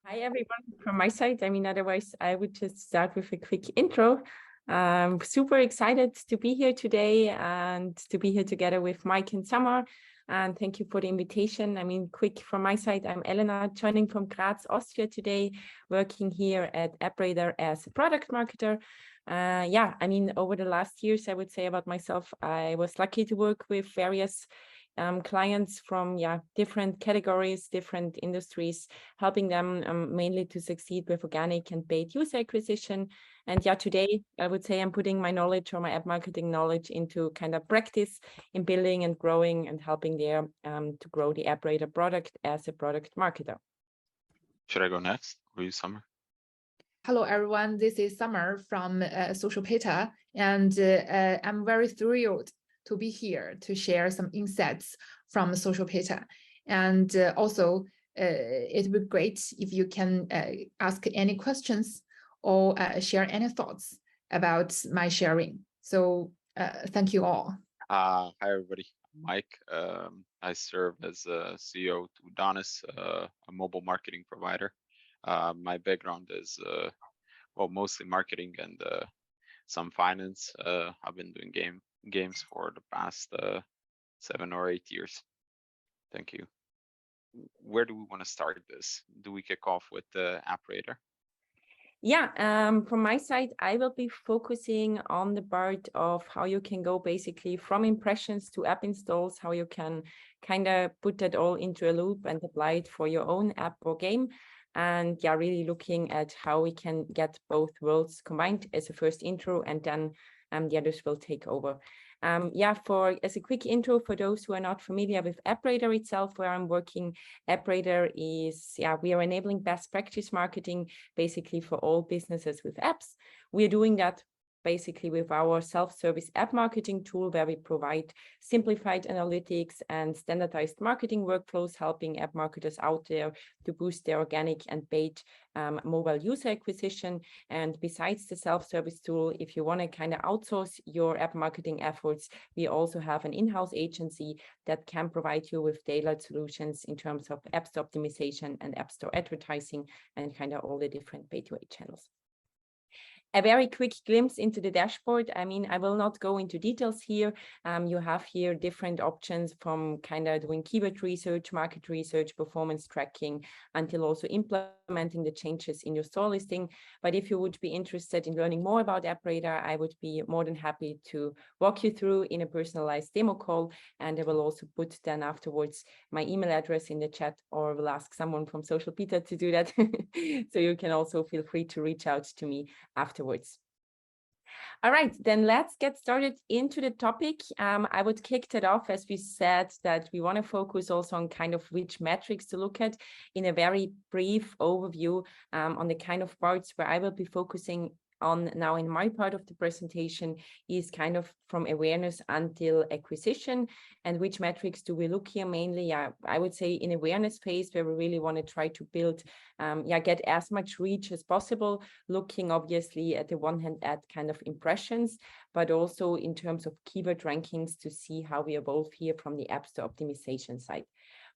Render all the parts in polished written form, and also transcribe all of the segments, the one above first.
Hi, everyone. From my side, otherwise, I would just start with a quick intro. Super excited to be here today and to be here together with Mike and Summer. And thank you for the invitation. Quick from my side, I'm Elena, joining from Graz, Austria today, working here at AppRadar as a product marketer. Over the last years, I would say about myself, I was lucky to work with various clients from different categories, different industries, helping them mainly to succeed with organic and paid user acquisition. And today I would say I'm putting my knowledge or my app marketing knowledge into kind of practice in building and growing and helping there to grow the AppRadar product as a product marketer. Should I go next? Or you, Summer? Hello, everyone. This is Summer from ASO+ASA, and I'm very thrilled to be here to share some insights from ASO+ASA. And also, it would be great if you can ask any questions or share any thoughts about my sharing. So thank you all. Hi, everybody. I'm Mike. I serve as CEO to Udonis, a mobile marketing provider. My background is, mostly marketing and some finance. I've been doing games for the past 7 or 8 years. Thank you. Where do we want to start this? Do we kick off with the AppRadar? From my side, I will be focusing on the part of how you can go basically from impressions to app installs, how you can kind of put that all into a loop and apply it for your own app or game. And really looking at how we can get both worlds combined as a first intro, and then the others will take over. As a quick intro for those who are not familiar with AppRadar itself, where I'm working, AppRadar is, we are enabling best practice marketing basically for all businesses with apps. We are doing that basically with our self-service app marketing tool, where we provide simplified analytics and standardized marketing workflows, helping app marketers out there to boost their organic and paid mobile user acquisition. And besides the self-service tool, if you want to kind of outsource your app marketing efforts, we also have an in-house agency that can provide you with tailored solutions in terms of app store optimization and app store advertising and kind of all the different pay-to-A channels. A very quick glimpse into the dashboard. I will not go into details here. You have here different options from kind of doing keyword research, market research, performance tracking, until also implementing the changes in your store listing. But if you would be interested in learning more about AppRadar, I would be more than happy to walk you through in a personalized demo call. And I will also put then afterwards my email address in the chat, or will ask someone from Social Peter to do that. So you can also feel free to reach out to me afterwards. All right, then let's get started into the topic. I would kick that off, as we said, that we want to focus also on kind of which metrics to look at in a very brief overview on the kind of parts where I will be focusing on now in my part of the presentation is kind of from awareness until acquisition. And which metrics do we look here mainly? I would say in awareness phase, where we really want to try to build, get as much reach as possible, looking obviously at the one hand at kind of impressions, but also in terms of keyword rankings to see how we evolve here from the app store optimization side.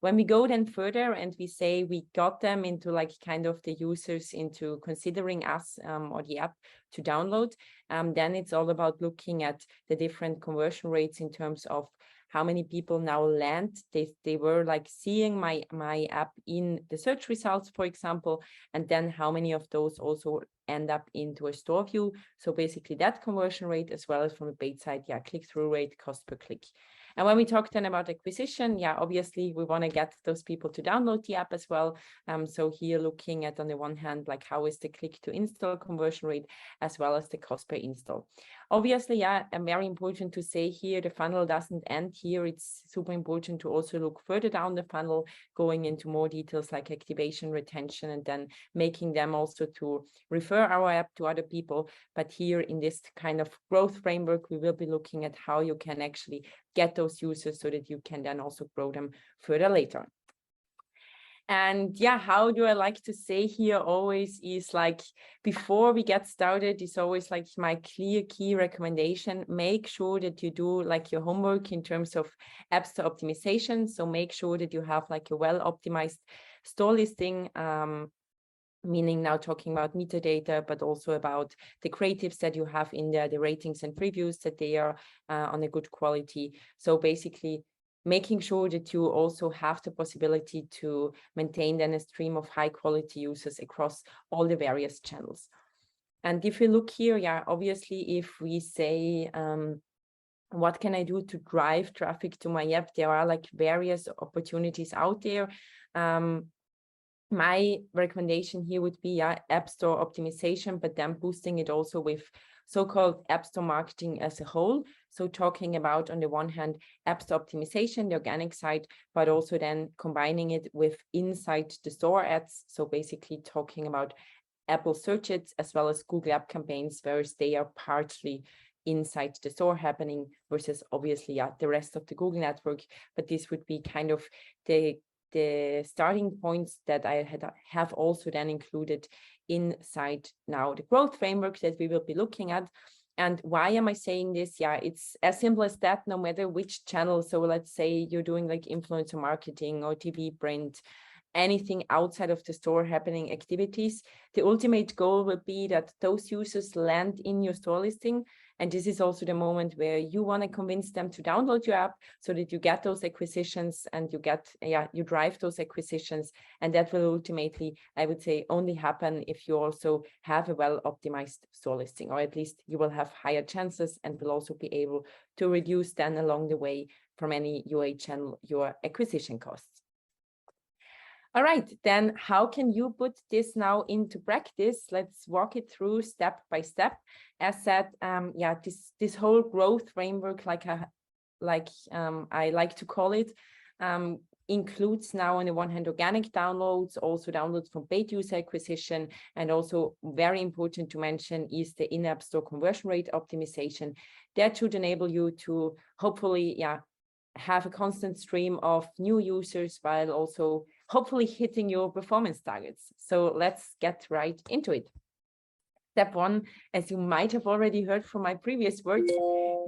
When we go then further and we say we got them into like kind of the users into considering us or the app to download, then it's all about looking at the different conversion rates in terms of how many people now land. They were like seeing my app in the search results, for example, and then how many of those also end up into a store view. So basically that conversion rate, as well as from a paid side, click-through rate, cost per click. And when we talk then about acquisition, obviously we want to get those people to download the app as well. So here looking at, on the one hand, like how is the click to install conversion rate, as well as the cost per install. Obviously, and very important to say here, the funnel doesn't end here. It's super important to also look further down the funnel, going into more details like activation, retention, and then making them also to refer our app to other people. But here in this kind of growth framework, we will be looking at how you can actually get those users so that you can then also grow them further later. And how do I like to say here always is like, before we get started, is always like my clear key recommendation: make sure that you do like your homework in terms of app store optimization. So make sure that you have like a well-optimized store listing meaning now talking about metadata, but also about the creatives that you have in there, the ratings and previews, that they are on a good quality. So basically making sure that you also have the possibility to maintain then a stream of high quality users across all the various channels. And if we look here, yeah, obviously, if we say, what can I do to drive traffic to my app? There are like various opportunities out there. My recommendation here would be App Store optimization, but then boosting it also with so-called App Store marketing as a whole. So talking about, on the one hand, App Store optimization, the organic side, but also then combining it with inside the store ads. So basically talking about Apple search ads as well as Google App campaigns, whereas they are partly inside the store happening versus obviously the rest of the Google network. But this would be kind of the starting points that I have also then included inside now the growth framework that we will be looking at. And why am I saying this? Yeah, it's as simple as that, no matter which channel. So let's say you're doing like influencer marketing or TV print, anything outside of the store happening activities, the ultimate goal will be that those users land in your store listing. And this is also the moment where you want to convince them to download your app so that you get those acquisitions and you drive those acquisitions. And that will ultimately, I would say, only happen if you also have a well-optimized store listing, or at least you will have higher chances and will also be able to reduce then along the way from any UA channel your acquisition costs. All right, then how can you put this now into practice? Let's walk it through step by step. As said, this whole growth framework, like I like to call it, includes now on the one hand organic downloads, also downloads from paid user acquisition, and also very important to mention is the in-app store conversion rate optimization. That should enable you to hopefully have a constant stream of new users while also hopefully hitting your performance targets. So let's get right into it. Step one, as you might have already heard from my previous words,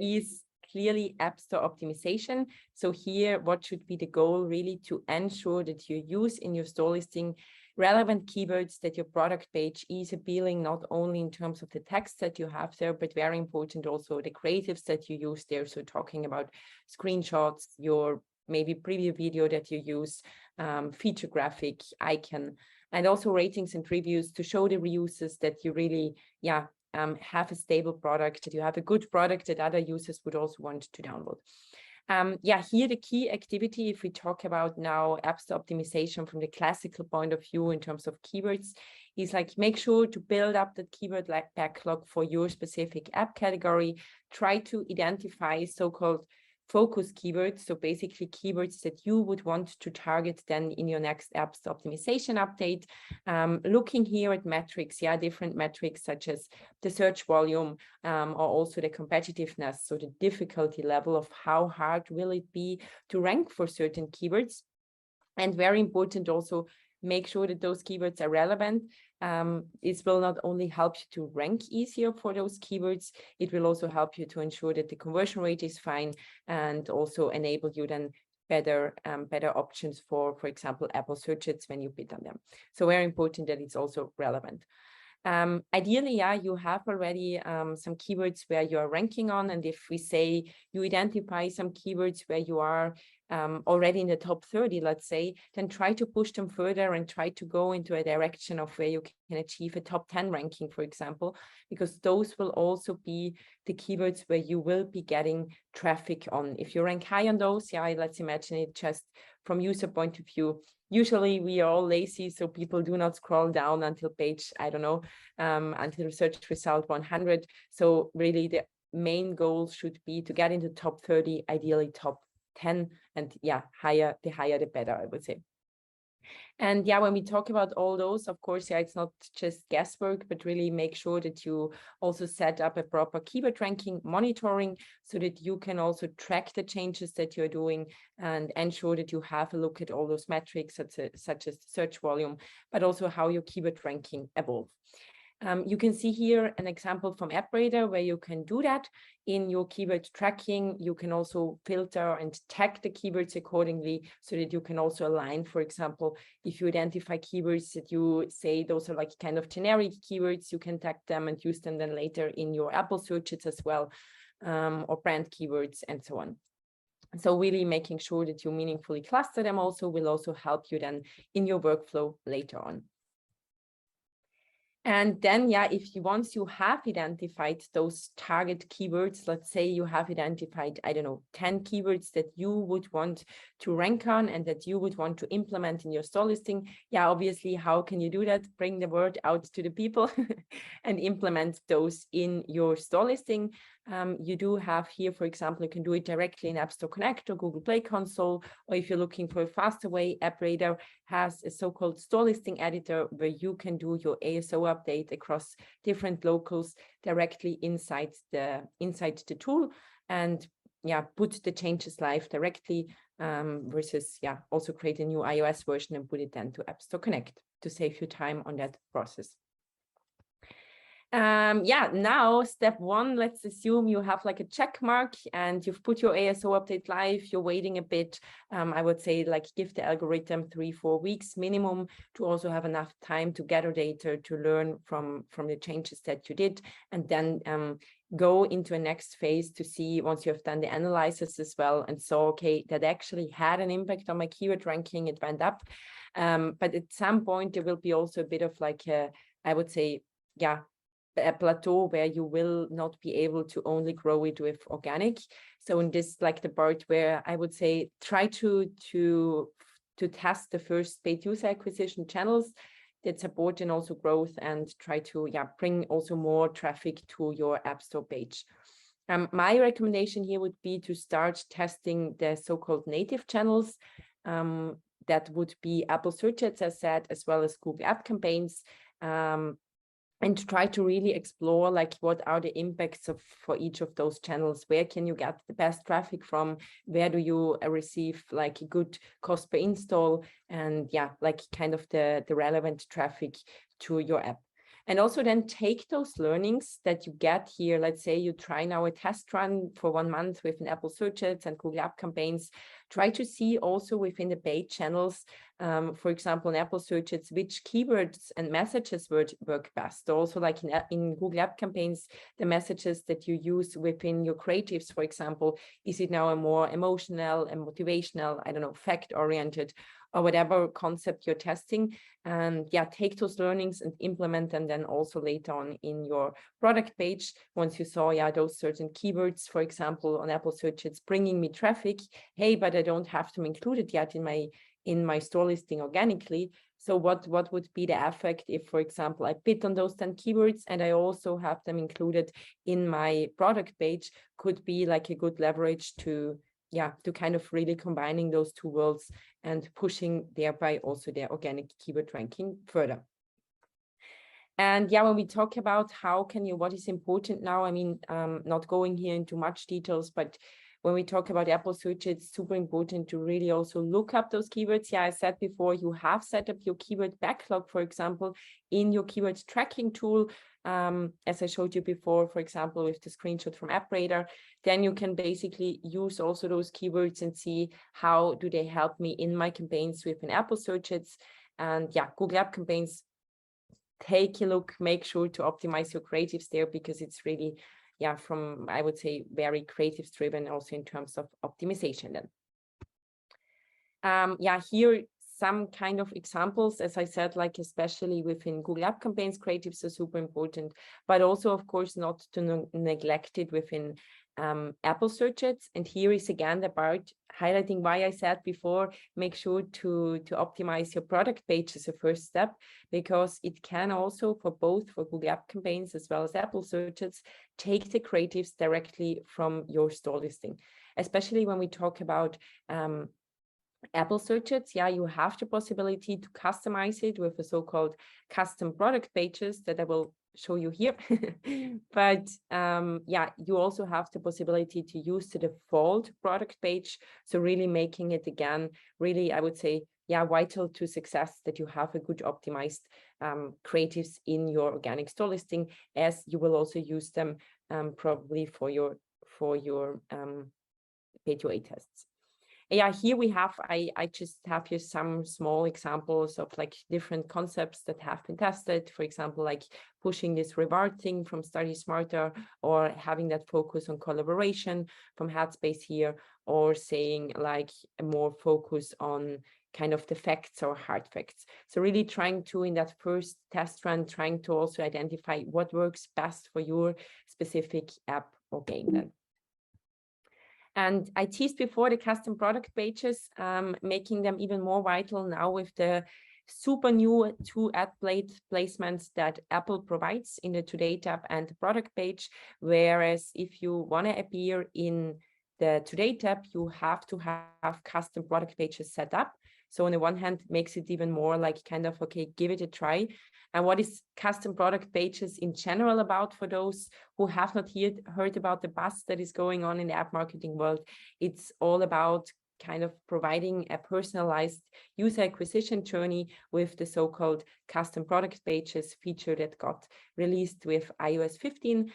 is clearly App Store optimization. So here, what should be the goal? Really to ensure that you use in your store listing relevant keywords, that your product page is appealing not only in terms of the text that you have there, but very important also the creatives that you use there. So talking about screenshots, your maybe preview video that you use, feature graphic, icon, and also ratings and reviews to show the users that you really have a stable product, that you have a good product that other users would also want to download. Here the key activity, if we talk about now App Store optimization from the classical point of view in terms of keywords, is like make sure to build up that keyword backlog for your specific app category. Try to identify so-called focus keywords, so basically keywords that you would want to target then in your next App Store optimization update. Looking here at metrics, different metrics such as the search volume or also the competitiveness, so the difficulty level of how hard will it be to rank for certain keywords. And very important also, make sure that those keywords are relevant. This will not only help you to rank easier for those keywords, it will also help you to ensure that the conversion rate is fine and also enable you then better options for example, Apple search ads when you bid on them. So very important that it's also relevant. Ideally, you have already some keywords where you are ranking on. And if we say you identify some keywords where you are already in the top 30, let's say, then try to push them further and try to go into a direction of where you can achieve a top 10 ranking, for example, because those will also be the keywords where you will be getting traffic on. If you rank high on those, let's imagine it just from user point of view. Usually we are all lazy, so people do not scroll down until page, until search result 100. So really the main goal should be to get into top 30, ideally top 10, and the higher the better, I would say. And when we talk about all those, of course, it's not just guesswork, but really make sure that you also set up a proper keyword ranking monitoring so that you can also track the changes that you're doing and ensure that you have a look at all those metrics such as search volume, but also how your keyword ranking evolves. You can see here an example from AppRadar where you can do that in your keyword tracking. You can also filter and tag the keywords accordingly so that you can also align, for example, if you identify keywords that you say those are like kind of generic keywords, you can tag them and use them then later in your Apple searches as well, or brand keywords and so on. So really making sure that you meaningfully cluster them also will also help you then in your workflow later on. And then, yeah, if you once you have identified those target keywords, let's say you have identified, I don't know, 10 keywords that you would want to rank on and that you would want to implement in your store listing. Yeah, obviously, how can you do that? Bring the word out to the people and implement those in your store listing. You do have here, for example, you can do it directly in App Store Connect or Google Play Console, or if you're looking for a faster way, AppRadar has a so-called store listing editor where you can do your ASO update across different locals directly inside the tool, and yeah, put the changes live directly versus yeah, also create a new iOS version and put it then to App Store Connect to save you time on that process. Yeah, now step one, let's assume you have like a check mark and you've put your ASO update live, you're waiting a bit. I would say like give the algorithm 3-4 weeks minimum to also have enough time to gather data, to learn from the changes that you did, and then go into a next phase to see once you have done the analysis as well and saw, okay, that actually had an impact on my keyword ranking, it went up. But at some point there will be also a bit of like a, I would say, yeah, a plateau where you will not be able to only grow it with organic. So in this, like the part where I would say try to test the first paid user acquisition channels that support and also growth, and try to bring also more traffic to your App Store page. My recommendation here would be to start testing the so-called native channels. That would be Apple Search Ads, as said, as well as Google App Campaigns. And to try to really explore like what are the impacts for each of those channels, where can you get the best traffic from, where do you receive like a good cost per install, and yeah, like kind of the relevant traffic to your app. And also then take those learnings that you get here. Let's say you try now a test run for 1 month with an Apple Search Ads and Google App Campaigns. Try to see also within the paid channels, for example, in Apple Search Ads, which keywords and messages work best. Also like in Google App Campaigns, the messages that you use within your creatives, for example, is it now a more emotional and motivational, I don't know, fact-oriented, or whatever concept you're testing, and yeah, take those learnings and implement them then also later on in your product page. Once you saw, those certain keywords, for example, on Apple Search, it's bringing me traffic. Hey, but I don't have them included yet in my store listing organically. So what would be the effect if, for example, I bid on those 10 keywords and I also have them included in my product page? Could be like a good leverage to kind of really combining those two worlds and pushing thereby also their organic keyword ranking further. And when we talk about what is important now, I mean, not going here into much details, but when we talk about Apple Search, it's super important to really also look up those keywords. I said before, you have set up your keyword backlog, for example, in your keyword tracking tool. As I showed you before, for example, with the screenshot from AppRadar, then you can basically use also those keywords and see how do they help me in my campaigns within Apple Search Ads. And Google App Campaigns, take a look, make sure to optimize your creatives there, because it's really, from, I would say, very creatives driven also in terms of optimization then. Here some kind of examples, as I said, like especially within Google App Campaigns, creatives are super important, but also, of course, not to neglect it within Apple Search Ads. And here is again the part highlighting why I said before, make sure to optimize your product page as a first step, because it can also, for Google App Campaigns as well as Apple Search Ads, take the creatives directly from your store listing. Especially when we talk about Apple Search Ads, you have the possibility to customize it with the so-called custom product pages that I will show you here. But you also have the possibility to use the default product page. So really making it again, really, I would say, vital to success that you have a good optimized creatives in your organic store listing, as you will also use them probably for your Pay-to-A tests. Yeah, here we have, I just have here some small examples of like different concepts that have been tested. For example, like pushing this reward thing from Study Smarter, or having that focus on collaboration from Headspace here, or saying like a more focus on kind of the facts or hard facts. So really trying to, in that first test run, trying to also identify what works best for your specific app or game then. And I teased before the custom product pages, making them even more vital now with the super new 2 ad placements that Apple provides in the Today tab and the product page. Whereas if you want to appear in the Today tab, you have to have custom product pages set up. So on the one hand, makes it even more like kind of, okay, give it a try. And what is custom product pages in general about, for those who have not heard about the buzz that is going on in the app marketing world? It's all about kind of providing a personalized user acquisition journey with the so-called custom product pages feature that got released with iOS 15.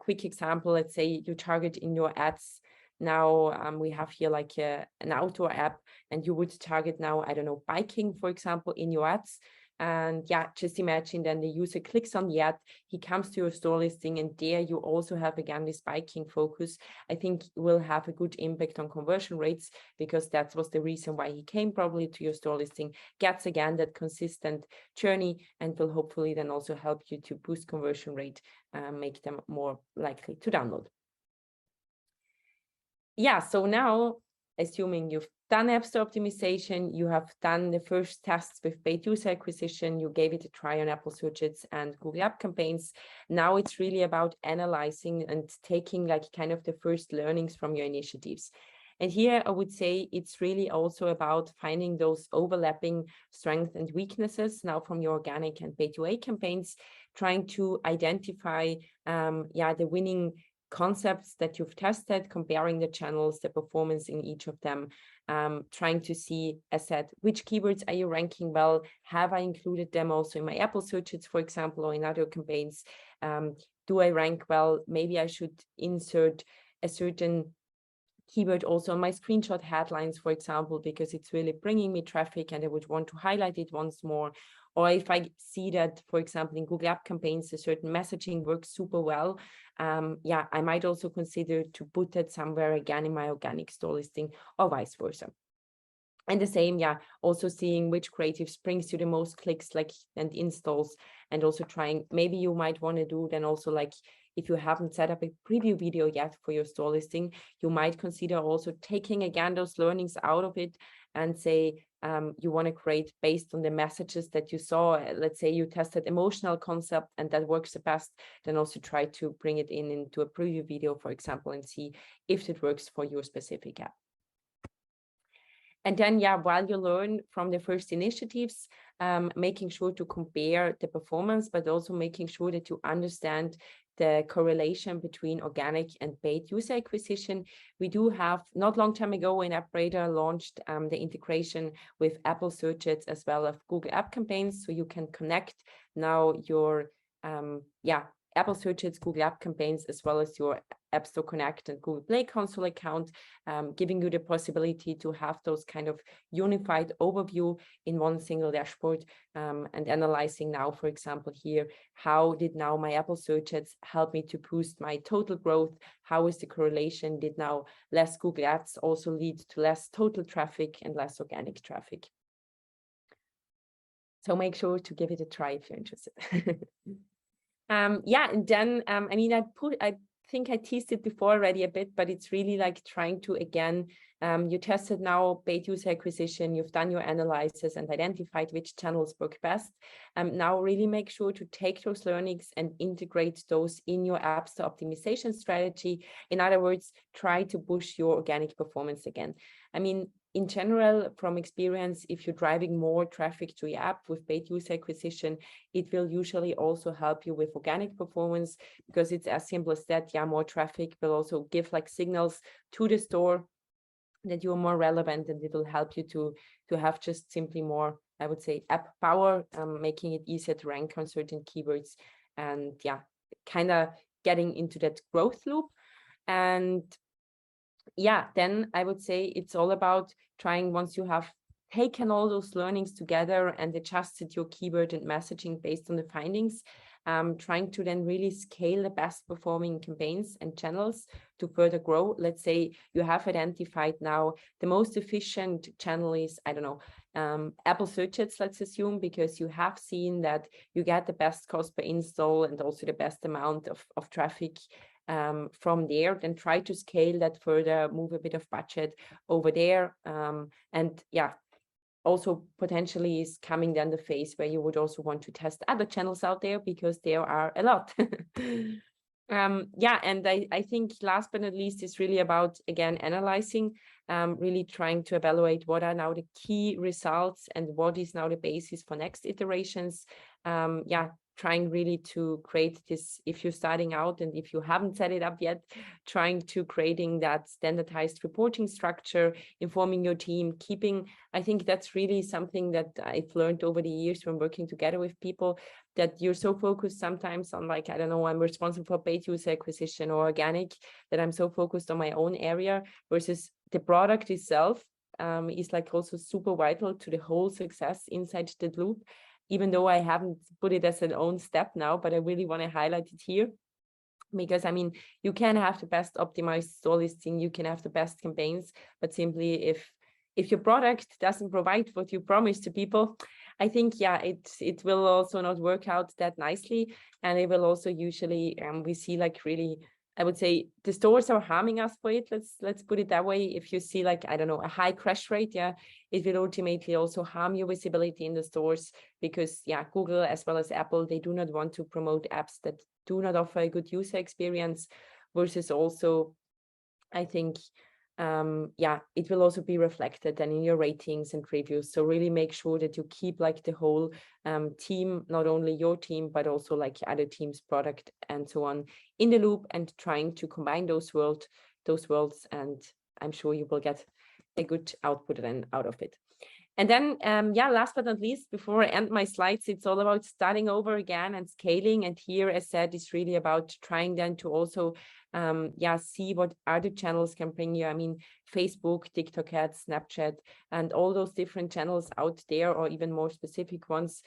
Quick example, let's say you target in your ads. Now we have here like an outdoor app, and you would target now, I don't know, biking, for example, in your ads. And just imagine then the user clicks on the ad, he comes to your store listing, and there you also have again this biking focus. I think will have a good impact on conversion rates, because that was the reason why he came probably to your store listing, gets again that consistent journey, and will hopefully then also help you to boost conversion rate, make them more likely to download. So now, assuming you've done App Store optimization, you have done the first tests with paid user acquisition, you gave it a try on Apple Search Ads and Google App Campaigns. Now it's really about analyzing and taking like kind of the first learnings from your initiatives. And here I would say it's really also about finding those overlapping strengths and weaknesses now from your organic and pay-to-A campaigns, trying to identify the winning concepts that you've tested, comparing the channels, the performance in each of them, trying to see, as said, which keywords are you ranking well? Have I included them also in my Apple Search Ads, for example, or in other campaigns? Do I rank well? Maybe I should insert a certain keyword also on my screenshot headlines, for example, because it's really bringing me traffic and I would want to highlight it once more. Or if I see that, for example, in Google App Campaigns, a certain messaging works super well, I might also consider to put that somewhere again in my organic store listing, or vice versa. And the same, also seeing which creatives brings you the most clicks and installs, and also trying, maybe you might want to do then also, like, if you haven't set up a preview video yet for your store listing, you might consider also taking again those learnings out of it and say, you want to create based on the messages that you saw. Let's say you tested emotional concept and that works the best, then also try to bring it into a preview video, for example, and see if it works for your specific app. And then, while you learn from the first initiatives, making sure to compare the performance, but also making sure that you understand the correlation between organic and paid user acquisition. We do have, not long time ago, in AppRadar launched the integration with Apple Search Ads as well as Google App Campaigns. So you can connect now your Apple Search Ads, Google App Campaigns, as well as your App Store Connect and Google Play Console account, giving you the possibility to have those kind of unified overview in one single dashboard, and analyzing now, for example, here, how did now my Apple Search Ads help me to boost my total growth? How is the correlation? Did now less Google Ads also lead to less total traffic and less organic traffic? So make sure to give it a try if you're interested. And then, I think I teased it before already a bit, but it's really like trying to, again, you tested now paid user acquisition, you've done your analysis and identified which channels work best. Now really make sure to take those learnings and integrate those in your App Store optimization strategy. In other words, try to push your organic performance again. In general, from experience, if you're driving more traffic to your app with paid user acquisition, it will usually also help you with organic performance, because it's as simple as that. More traffic will also give like signals to the store that you're more relevant, and it will help you to to have just simply more, I would say, app power, making it easier to rank on certain keywords, and yeah, kind of getting into that growth loop. And yeah, then I would say it's all about trying, once you have taken all those learnings together and adjusted your keyword and messaging based on the findings, trying to then really scale the best performing campaigns and channels to further grow. Let's say you have identified now the most efficient channel is, I don't know, Apple search ads, let's assume, because you have seen that you get the best cost per install and also the best amount of traffic from there. Then try to scale that further, move a bit of budget over there. And yeah, also potentially is coming then the phase where you would also want to test other channels out there, because there are a lot. Yeah, and I think last but not least is really about, again, analyzing, really trying to evaluate what are now the key results and what is now the basis for next iterations. Yeah, trying really to create this, if you're starting out and if you haven't set it up yet, trying to creating that standardized reporting structure, informing your team, keeping, I think that's really something that I've learned over the years when working together with people, that you're so focused sometimes on, like, I don't know, I'm responsible for paid user acquisition or organic, that I'm so focused on my own area, versus the product itself is like also super vital to the whole success inside the loop. Even though I haven't put it as an own step now, but I really want to highlight it here. Because I mean, you can have the best optimized store listing, you can have the best campaigns, but simply if your product doesn't provide what you promise to people, I think, yeah, it will also not work out that nicely. And it will also usually, we see like really, I would say the stores are harming us for it. Let's put it that way. If you see like, I don't know, a high crash rate, yeah, it will ultimately also harm your visibility in the stores, because yeah, Google as well as Apple, they do not want to promote apps that do not offer a good user experience, versus also, I think, yeah, it will also be reflected then in your ratings and reviews. So really make sure that you keep like the whole team, not only your team, but also like other teams' product and so on in the loop, and trying to combine those worlds. And I'm sure you will get a good output then out of it. And then, yeah, last but not least, before I end my slides, it's all about starting over again and scaling. And here, as said, it's really about trying then to also, yeah, see what other channels can bring you. I mean, Facebook, TikTok ads, Snapchat, and all those different channels out there, or even more specific ones,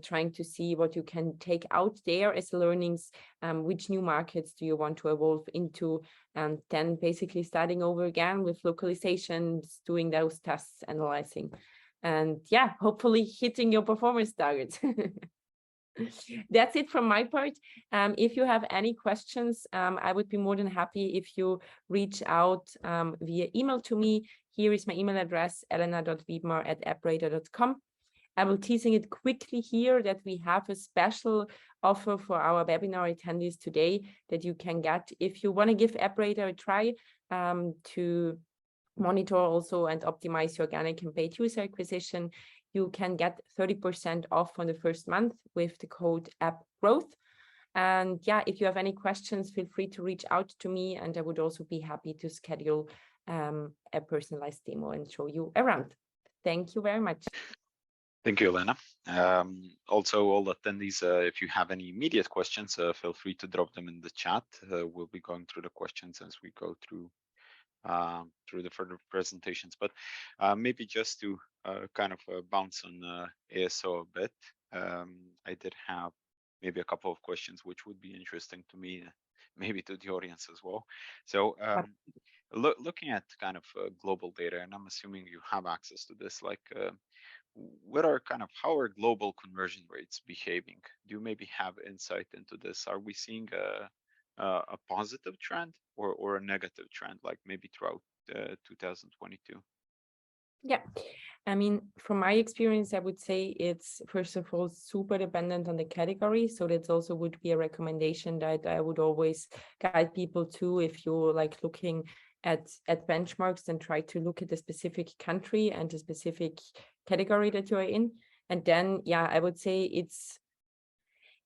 trying to see what you can take out there as learnings, which new markets do you want to evolve into, and then basically starting over again with localizations, doing those tests, analyzing. And yeah, hopefully hitting your performance targets. That's it from my part. If you have any questions, I would be more than happy if you reach out via email to me. Here is my email address, elena.wiedmer@appradar.com. I will teasing it quickly here that we have a special offer for our webinar attendees today that you can get if you want to give AppRadar a try to monitor also and optimize your organic and paid user acquisition. You can get 30% off on the first month with the code AppGrowth. And yeah, if you have any questions, feel free to reach out to me, and I would also be happy to schedule a personalized demo and show you around. Thank you very much. Thank you, Elena. Also, all attendees, if you have any immediate questions, feel free to drop them in the chat. We'll be going through the questions as we go through the further presentations. But maybe just to kind of bounce on ASO a bit, I did have maybe a couple of questions which would be interesting to me, maybe to the audience as well. So looking at kind of global data, and I'm assuming you have access to this, like what are kind of, how are global conversion rates behaving? Do you maybe have insight into this? Are we seeing a positive trend or a negative trend, like maybe throughout 2022? Yeah, I mean, from my experience, I would say it's first of all super dependent on the category. So that's also would be a recommendation that I would always guide people to, if you're like looking at benchmarks, and try to look at the specific country and the specific category that you are in. And then, yeah, I would say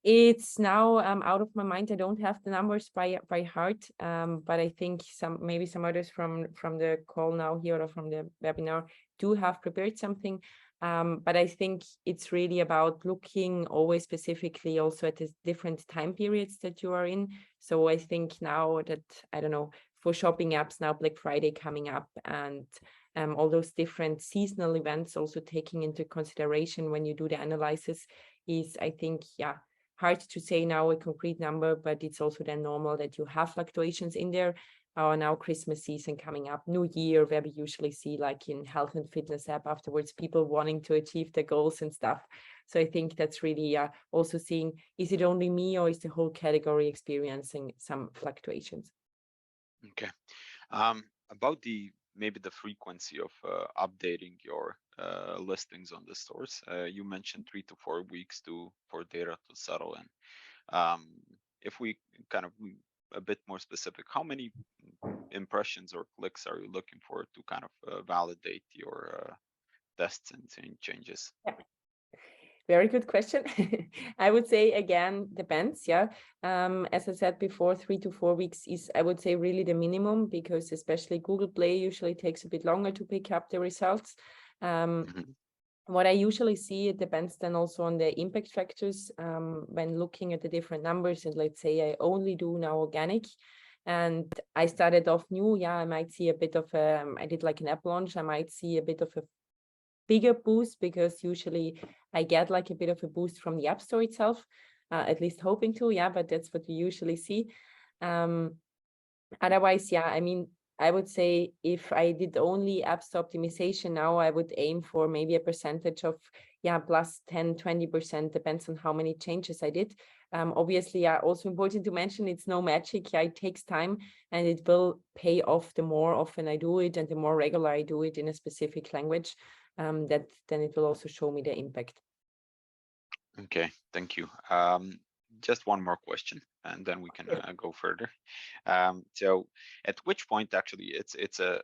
it's now out of my mind. I don't have the numbers by heart, but I think maybe some others from the call now here or from the webinar do have prepared something. But I think it's really about looking always specifically also at the different time periods that you are in. So I think now that, I don't know, for shopping apps now, Black Friday coming up, and all those different seasonal events also taking into consideration when you do the analysis is, I think, yeah, hard to say now a concrete number, but it's also then normal that you have fluctuations in there. Now Christmas season coming up, New Year, where we usually see like in health and fitness app afterwards, people wanting to achieve their goals and stuff. So I think that's really also seeing, is it only me or is the whole category experiencing some fluctuations? Okay. About maybe the frequency of updating your listings on the stores. You mentioned 3 to 4 weeks for data to settle in. If we kind of a bit more specific, how many impressions or clicks are you looking for to kind of validate your tests and changes? Yeah. Very good question. I would say, again, depends. Yeah. As I said before, 3 to 4 weeks is, I would say, really the minimum, because especially Google Play usually takes a bit longer to pick up the results. What I usually see, it depends then also on the impact factors when looking at the different numbers. And let's say I only do now organic and I started off new. Yeah, I might see a bit of I did like an app launch. I might see a bit of a bigger boost, because usually I get like a bit of a boost from the App Store itself, at least hoping to, yeah, but that's what we usually see. Otherwise, yeah, I mean, I would say if I did only App Store optimization now, I would aim for maybe a percentage of, yeah, plus 10, 20%, depends on how many changes I did. Obviously, yeah, also important to mention, it's no magic. Yeah, it takes time and it will pay off the more often I do it and the more regular I do it in a specific language. That then it will also show me the impact. Okay, thank you. Just one more question, and then we can go further. So, at which point, actually, it's a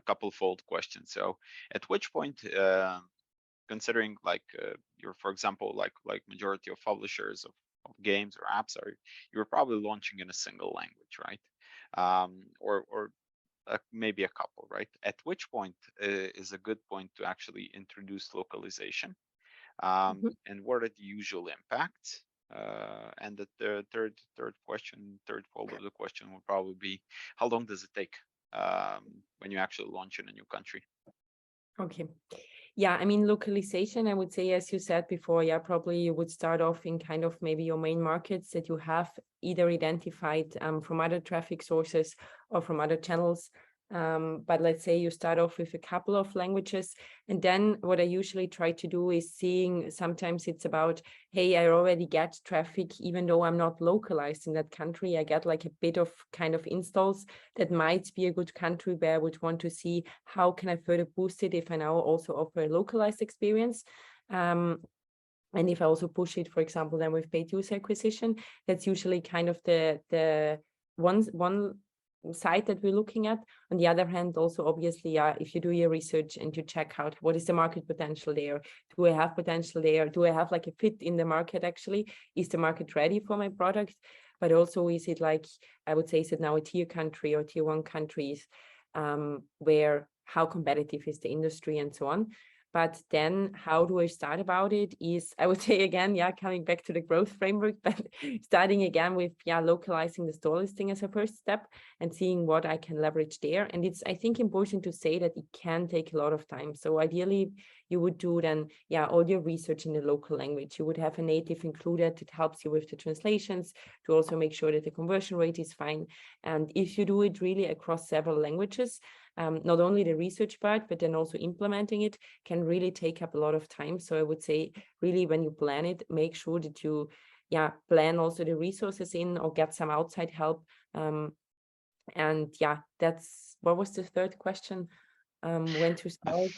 couple-fold question. So, at which point, considering like you're, for example, like majority of publishers of games or apps you're probably launching in a single language, right? Or maybe a couple, right? At which point is a good point to actually introduce localization? And what are the usual impacts? And the third fold of the question will probably be, how long does it take when you actually launch in a new country? Okay. Yeah, I mean, localization, I would say, as you said before, yeah, probably you would start off in kind of maybe your main markets that you have either identified from other traffic sources or from other channels. But let's say you start off with a couple of languages. And then what I usually try to do is seeing, sometimes it's about, hey, I already get traffic, even though I'm not localized in that country. I get like a bit of kind of installs that might be a good country where I would want to see how can I further boost it if I now also offer a localized experience. And if I also push it, for example, then with paid user acquisition, that's usually kind of the one side that we're looking at. On the other hand, also obviously, if you do your research and you check out what is the market potential there, do I have potential there? Do I have like a fit in the market actually? Is the market ready for my product? But also, is it like, I would say, is it now a tier country or tier one countries where how competitive is the industry and so on? But then how do I start about it is, I would say again, coming back to the growth framework, but starting again with, localizing the store listing as a first step and seeing what I can leverage there. And it's, I think, important to say that it can take a lot of time. So ideally, you would do then, all your research in the local language. You would have a native included. It helps you with the translations to also make sure that the conversion rate is fine. And if you do it really across several languages, not only the research part, but then also implementing it can really take up a lot of time. So I would say really when you plan it, make sure that you plan also the resources in or get some outside help. And that's, what was the third question? When to start?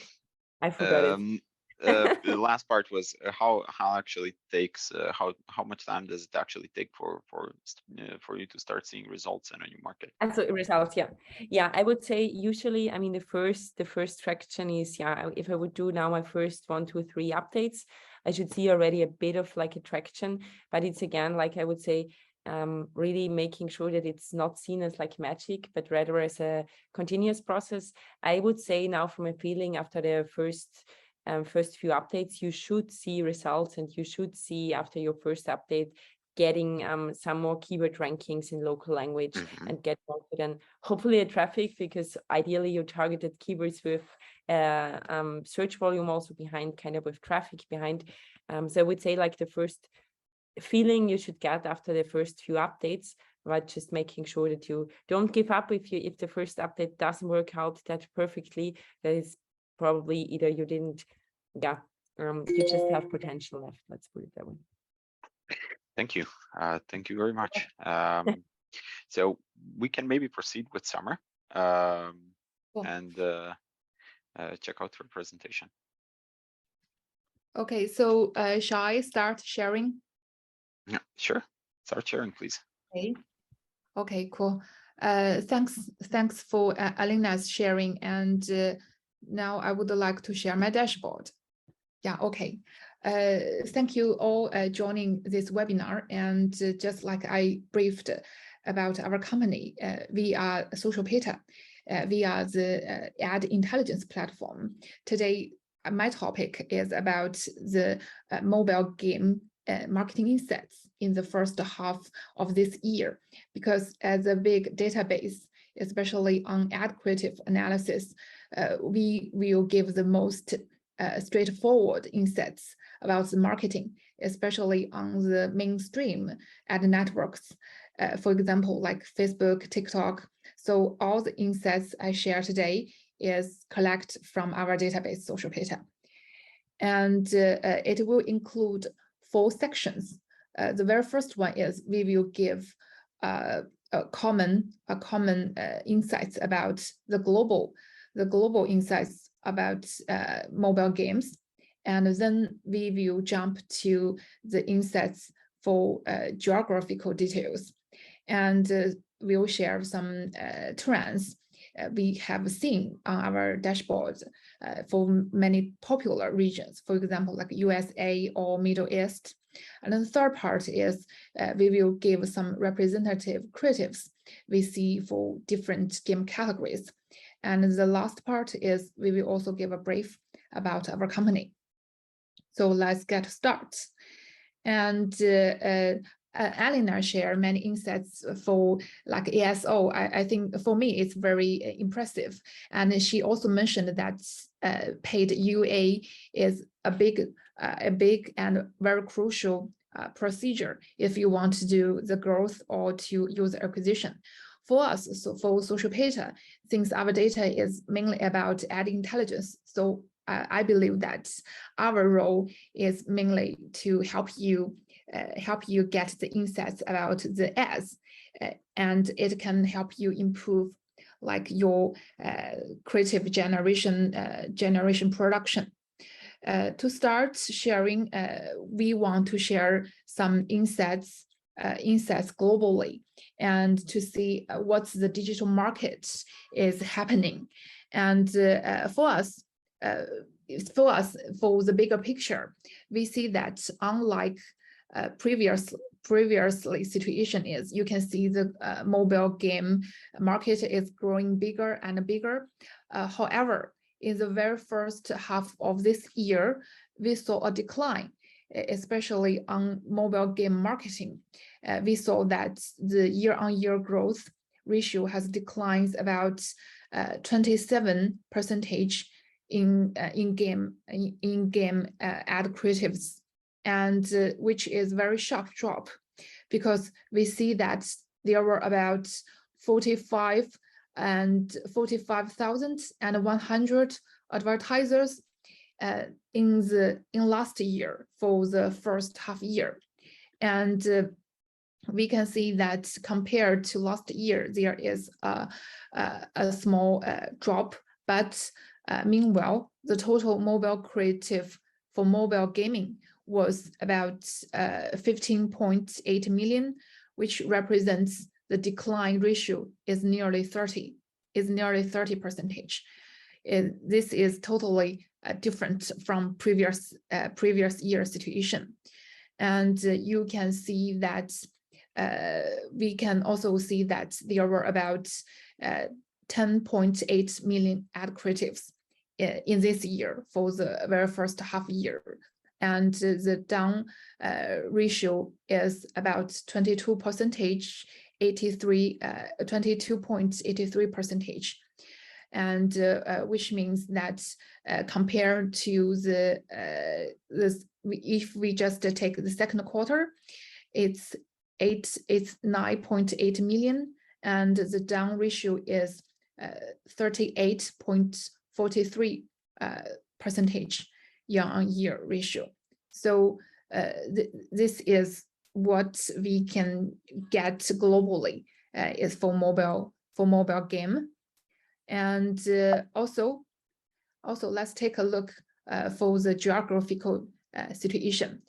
I forgot it. The last part was how actually takes how much time does it actually take for you to start seeing results in a new market? And so results, I would say usually, I mean, the first traction is, if I would do now my first 1, 2, 3 updates, I should see already a bit of like a traction, but it's again, like I would say, really making sure that it's not seen as like magic, but rather as a continuous process. I would say now from a feeling after the first few updates, you should see results, and you should see after your first update getting some more keyword rankings in local language and get more then hopefully a traffic, because ideally you targeted keywords with search volume also behind, kind of with traffic behind. So I would say like the first feeling you should get after the first few updates, but just making sure that you don't give up if the first update doesn't work out that perfectly. That is probably either you didn't you just have potential left, let's put it that way. Thank you. Thank you very much. So we can maybe proceed with Summer and check out her presentation. Okay, so shall I start sharing? Yeah, sure. Start sharing, please. Okay, cool. Thanks for Alina's sharing, and now I would like to share my dashboard. Yeah, okay. Thank you all joining this webinar, and just like I briefed about our company, we are ASO+ASA. We are the ad intelligence platform. Today, my topic is about the mobile game marketing insights in the first half of this year, because as a big database, especially on ad creative analysis, we will give the most straightforward insights about the marketing, especially on the mainstream ad networks, for example, like Facebook, TikTok. So all the insights I share today is collected from our database, ASO+ASA. And it will include 4 sections. The very first one is we will give a common insights about the global insights about mobile games, and then we will jump to the insights for geographical details, and we'll share some trends we have seen on our dashboard for many popular regions, for example, like USA or Middle East. And then the third part is we will give some representative creatives we see for different game categories. And the last part is we will also give a brief about our company. So let's get started. And Alina shared many insights for like ASO. I think for me, it's very impressive. And she also mentioned that paid UA is a big and very crucial procedure if you want to do the growth or to user acquisition. For us, so for ASO+ASA, since our data is mainly about ad intelligence, so I believe that our role is mainly to help you get the insights about the ads, and it can help you improve like your creative generation production. To start sharing, we want to share some insights globally, and to see what's the digital market is happening. And for the bigger picture, we see that unlike previously situation is, you can see the mobile game market is growing bigger and bigger. However, in the very first half of this year, we saw a decline, especially on mobile game marketing. We saw that the year-on-year growth ratio has declined about 27% in game ad creatives, and which is very sharp drop, because we see that there were about 45,100 advertisers in last year for the first half year, and we can see that compared to last year there is a small drop, but meanwhile the total mobile creative for mobile gaming was about 15.8 million, which represents the decline ratio is nearly 30%. This is totally different from previous year situation. And you can see that we can also see that there were about 10.8 million ad creatives in this year for the very first half year. And the down ratio is about 22.83%, and which means that compared to the if we just take the second quarter, it's 9.8 million, and the down ratio is 38.43% year-on-year ratio. So this is what we can get globally is for mobile game. And also let's take a look for the geographical situation.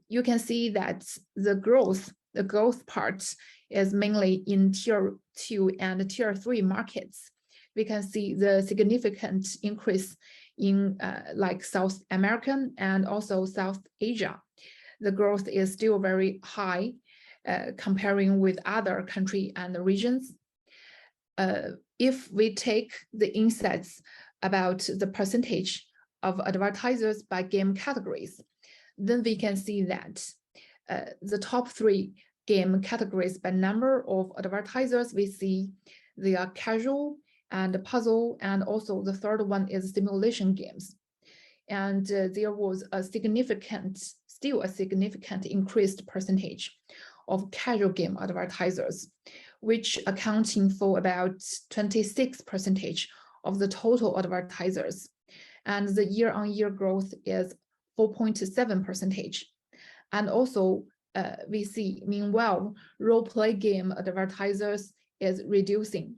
You can see that the growth part is mainly in tier 2 and tier 3 markets. We can see the significant increase in like South American and also South Asia. The growth is still very high comparing with other countries and regions. If we take the insights about the percentage of advertisers by game categories, then we can see that the top 3 game categories by number of advertisers, we see they are casual and puzzle, and also the third one is simulation games. And there was still a significant increased percentage of casual game advertisers, which accounting for about 26% of the total advertisers. And the year-on-year growth is 4.7%. And also we see, meanwhile, role-play game advertisers is reducing,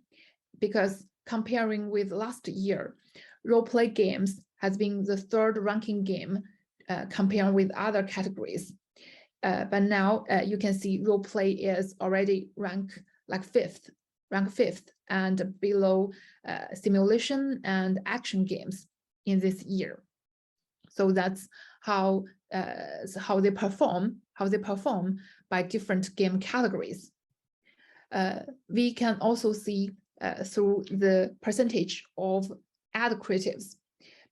because comparing with last year, role-play games has been the 3rd ranking game comparing with other categories. But now you can see role-play is already ranked 5th, and below simulation and action games in this year. So that's how they perform by different game categories. We can also see through the percentage of ad creatives,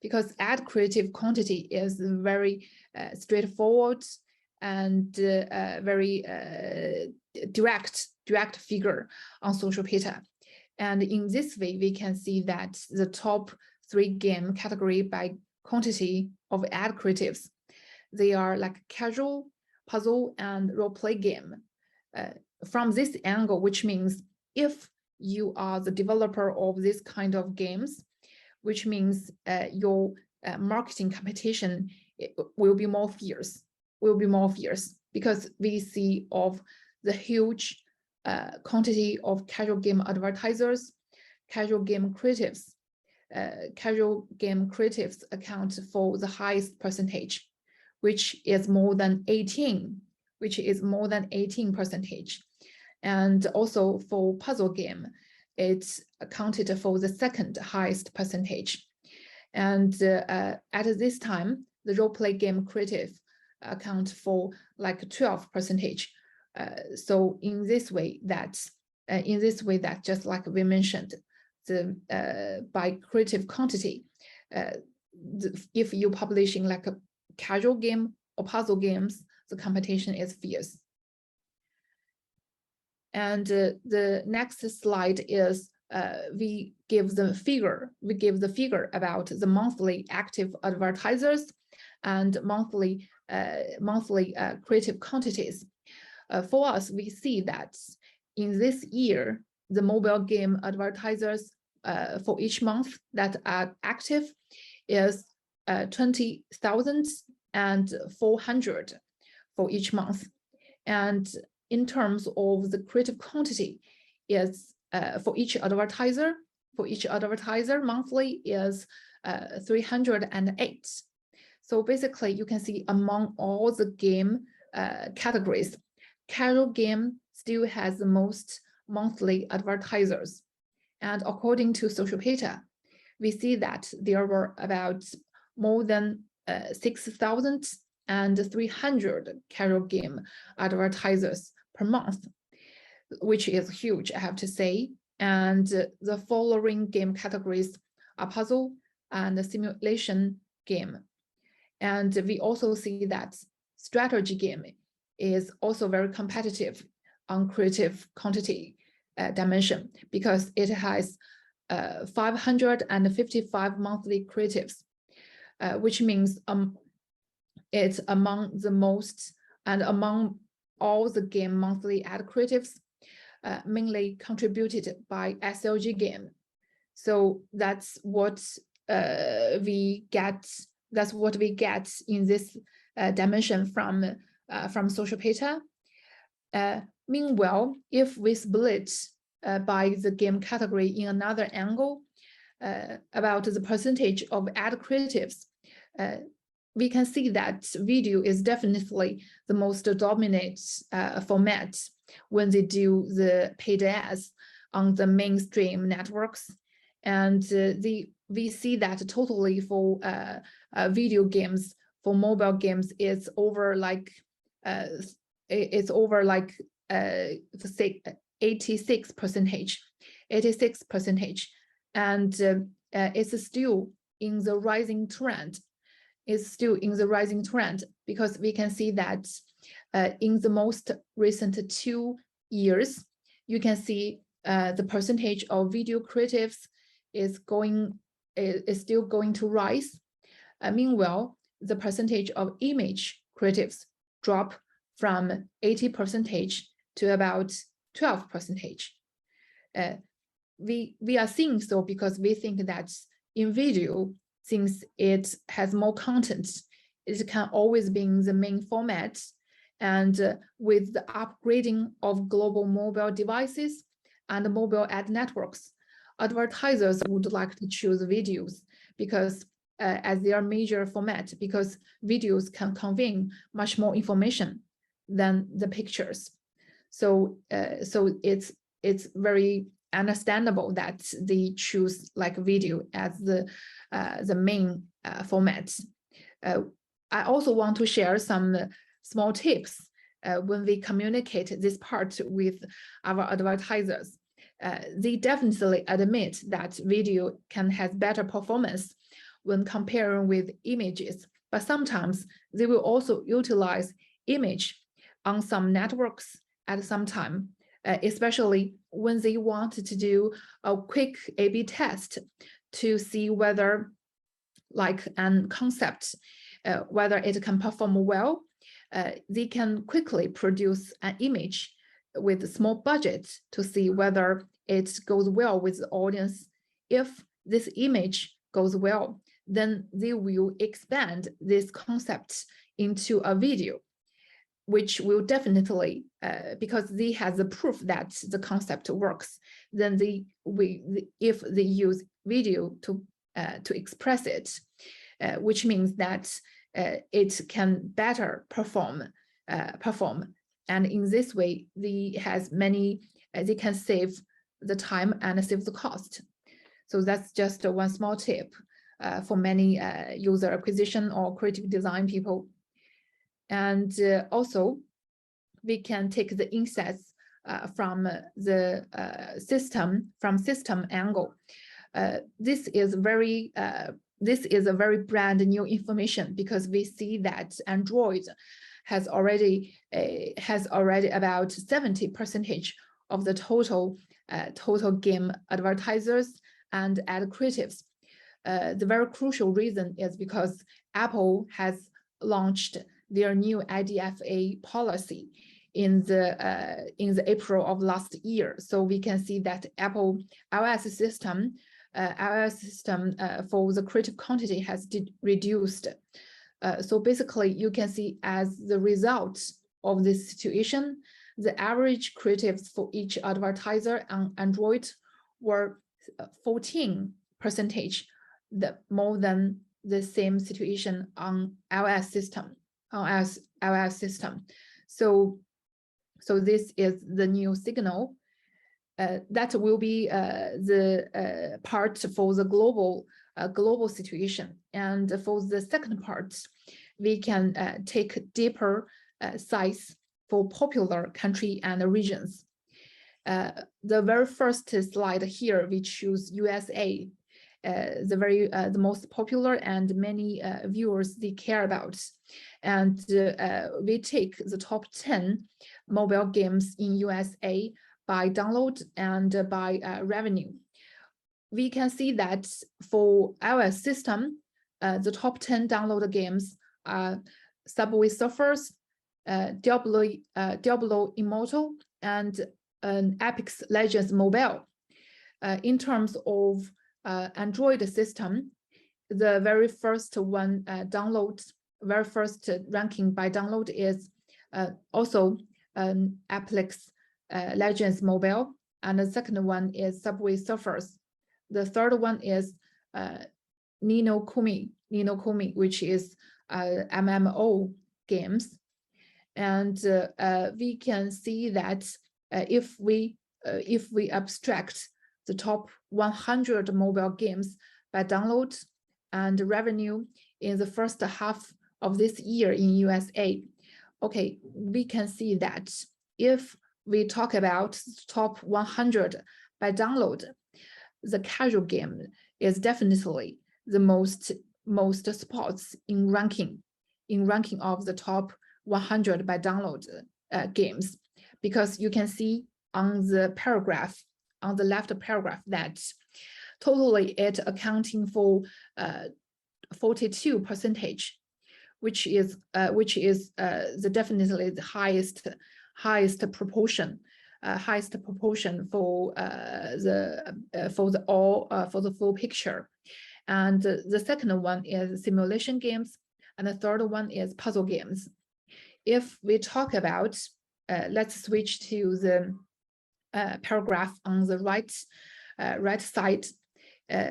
because ad creative quantity is very straightforward and very direct figure on social data. And in this way, we can see that the top 3 game category by quantity of ad creatives, they are like casual, puzzle, and role-play game. From this angle, which means if you are the developer of this kind of games, which means your marketing competition will be more fierce, because we see of the huge quantity of casual game advertisers, casual game creatives. Casual game creatives account for the highest percentage, which is more than 18%. And also for puzzle game, it's accounted for the 2nd highest percentage. And at this time, the role-play game creative account for like 12%. So in this way that just like we mentioned, the by creative quantity, if you're publishing like a casual game or puzzle games, the competition is fierce. And the next slide is we give the figure about the monthly active advertisers and monthly creative quantities. For us, we see that in this year, the mobile game advertisers for each month that are active is 20,400 for each month. And in terms of the creative quantity, is for each advertiser monthly is 308. So basically, you can see among all the game categories, casual game still has the most monthly advertisers. And according to social data, we see that there were about more than 6,300 casual game advertisers per month, which is huge, I have to say. And the following game categories are puzzle and simulation game. And we also see that strategy game is also very competitive on creative quantity dimension, because it has 555 monthly creatives, which means it's among the most, and among all the game monthly ad creatives, mainly contributed by SLG game. So that's what we get. That's what we get in this dimension from SocialPata. Meanwhile, if we split by the game category in another angle, about the percentage of ad creatives, we can see that video is definitely the most dominant format when they do the paid ads on the mainstream networks. And we see that totally for video games, for mobile games, it's over like 86%, and it's still in the rising trend. Is still in the rising trend, because we can see that in the most recent 2 years, you can see the percentage of video creatives is still going to rise. Meanwhile, the percentage of image creatives drop from 80% to about 12%. We are seeing so because we think that in video, since it has more content, it can always be in the main format. And with the upgrading of global mobile devices and mobile ad networks, advertisers would like to choose videos because as their major format, because videos can convey much more information than the pictures. So it's very understandable that they choose like video as the main format. I also want to share some small tips when we communicate this part with our advertisers. They definitely admit that video can have better performance when comparing with images, but sometimes they will also utilize image on some networks at some time, especially when they want to do a quick A/B test to see whether, like an concept, whether it can perform well. They can quickly produce an image with a small budget to see whether it goes well with the audience. If this image goes well, then they will expand this concept into a video, which will definitely, because they have the proof that the concept works, then if they use video to express it, which means that it can better perform. And in this way, they can save the time and save the cost. So that's just one small tip for many user acquisition or creative design people. And also, we can take the insights from the system angle. This is a very brand new information, because we see that Android has already about 70% of the total game advertisers and ad creatives. The very crucial reason is because Apple has launched their new IDFA policy in the April of last year. So we can see that Apple iOS system for the creative quantity has reduced. So basically, you can see as the result of this situation, the average creatives for each advertiser on Android were 14% more than the same situation on iOS system. So this is the new signal. That will be the part for the global situation. And for the second part, we can take deeper size for popular country and regions. The very first slide here, we choose USA, the most popular and many viewers they care about. And we take the top 10 mobile games in USA by download and by revenue. We can see that for our system, the top 10 download games are Subway Surfers, Diablo Immortal, and Apex Legends Mobile. In terms of Android system, the very first one very first ranking by download is also Apex Legends Mobile, and the second one is Subway Surfers. The third one is Ni no Kuni, which is MMO games. And we can see that if we abstract the top 100 mobile games by download and revenue in the first half of this year in USA, okay, we can see that if we talk about top 100 by download, the casual game is definitely the most spots in ranking of the top 100 by download games, because you can see on the paragraph, on the left paragraph, that totally it accounting for 42%, which is the definitely the highest proportion for the full picture. And the second one is simulation games, and the third one is puzzle games. If we talk about, let's switch to the paragraph on the right side,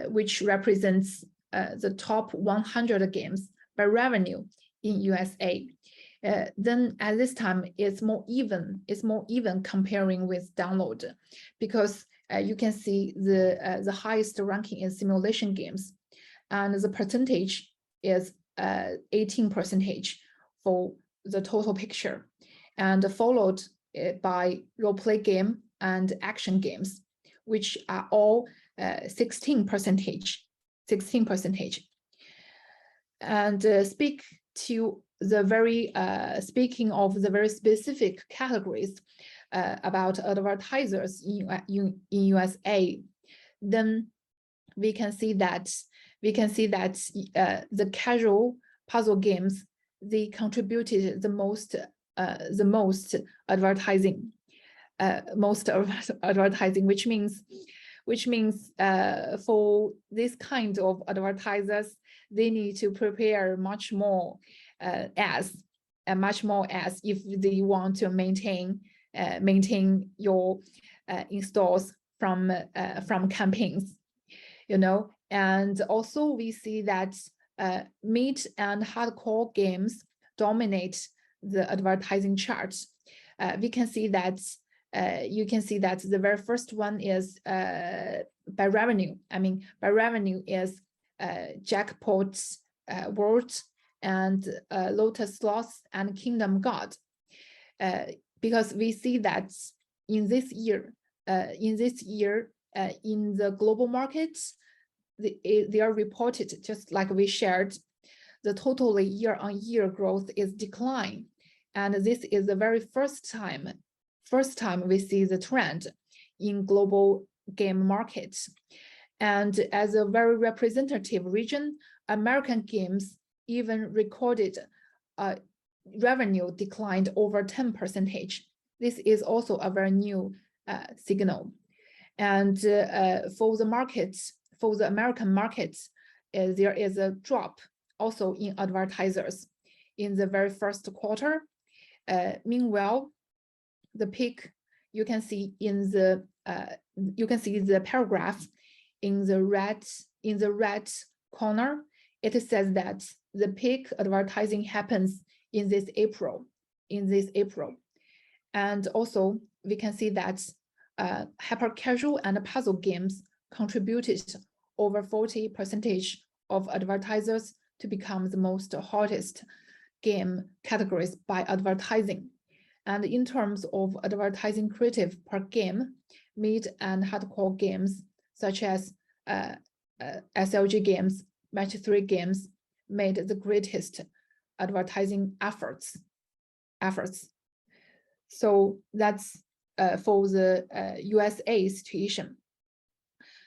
which represents the top 100 games by revenue in USA. Then at this time, it's more even comparing with download, because you can see the highest ranking in simulation games, and the percentage is 18% for the total picture, and followed by role-play game and action games, which are all 16%. And speaking of the very specific categories about advertisers in USA, then we can see that the casual puzzle games, they contributed the most advertising, which means for this kind of advertisers, they need to prepare much more ads if they want to maintain your installs from campaigns, you know. And also we see that mid and hardcore games dominate the advertising charts. We can see that you can see that the very first one is by revenue. I mean, by revenue is Jackpot World and Lotus Slots and Kingdom God, because we see that in this year in the global markets, they are reported, just like we shared, the totally year-on-year growth is decline, and this is the very first time we see the trend in global game markets. And as a very representative region, American games even recorded revenue declined over 10%. This is also a very new signal. And for the markets, for the American markets, there is a drop also in advertisers in the very first quarter. Meanwhile, the peak you can see in the paragraph in the red corner. It says that the peak advertising happens in this April. And also we can see that hyper casual and puzzle games contributed over 40% of advertisers to become the most hottest game categories by advertising. And in terms of advertising creative per game, mid and hardcore games such as SLG games, match 3 games made the greatest advertising efforts. So that's for the USA situation.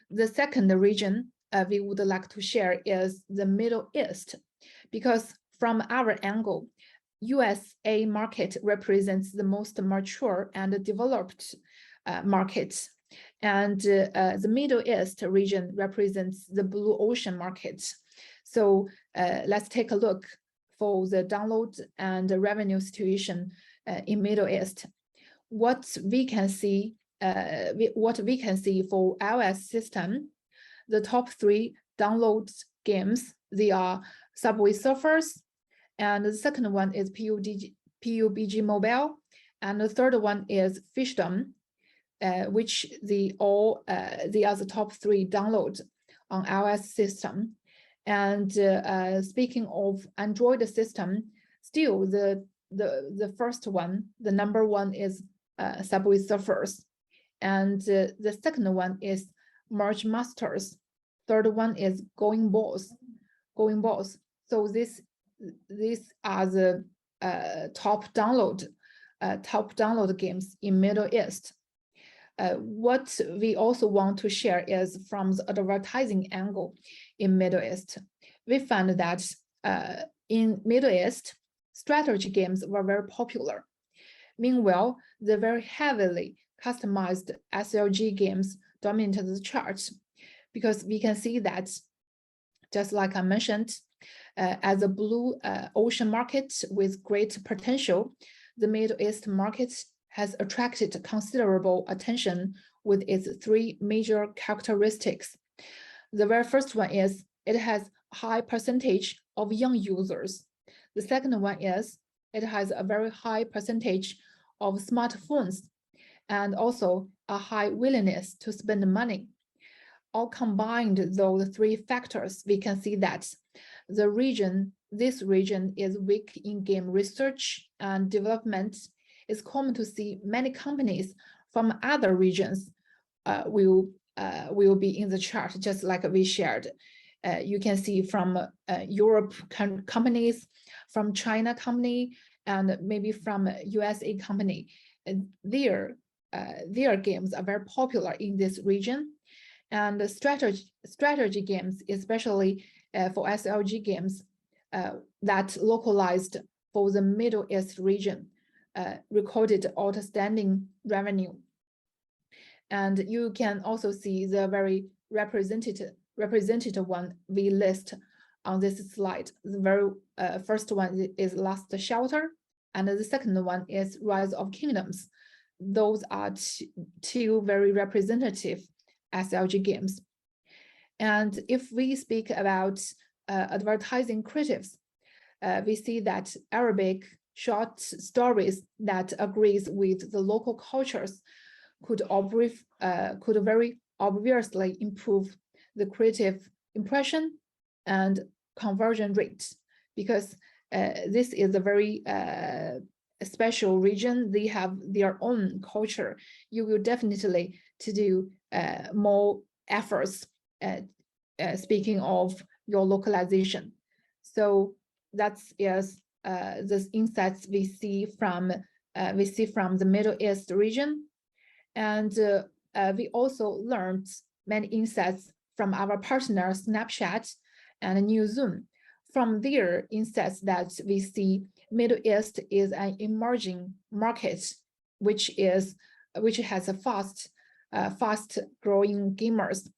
The second region we would like to share is the Middle East, because from our angle, USA market represents the most mature and developed markets, and the Middle East region represents the blue ocean market. So let's take a look for the download and the revenue situation in Middle East. What we can see for iOS system, the top 3 download games, they are Subway Surfers, and the second one is PUBG Mobile, and the third one is Fishdom, which they are the top 3 downloads on iOS system. And speaking of Android system, still the first one, the number 1 is Subway Surfers, and the second one is Merge Masters, third one is Going Balls. So these are the top download games in Middle East. What we also want to share is from the advertising angle in Middle East. We found that in Middle East, strategy games were very popular. Meanwhile, the very heavily customized SLG games dominated the charts, because we can see that, just like I mentioned, as a blue ocean market with great potential, the Middle East market has attracted considerable attention with its 3 major characteristics. The very first one is it has a high percentage of young users. The second one is it has a very high percentage of smartphones, and also a high willingness to spend money. All combined, those 3 factors, we can see that this region is weak in game research and development. It's common to see many companies from other regions will be in the chart, just like we shared. You can see from Europe companies, from China company, and maybe from USA company. Their games are very popular in this region. And the strategy games, especially for SLG games that localized for the Middle East region, recorded outstanding revenue. And you can also see the very representative one we list on this slide. The very first one is Last Shelter, and the second one is Rise of Kingdoms. Those are 2 very representative SLG games. And if we speak about advertising creatives, we see that Arabic short stories that agrees with the local cultures could very obviously improve the creative impression and conversion rate, because this is a very special region. They have their own culture. You will definitely to do more efforts speaking of your localization. So that is the insights we see from the Middle East region. And we also learned many insights from our partner Snapchat and NewZoom. From their insights that we see Middle East is an emerging market, which has a fast growing gamers,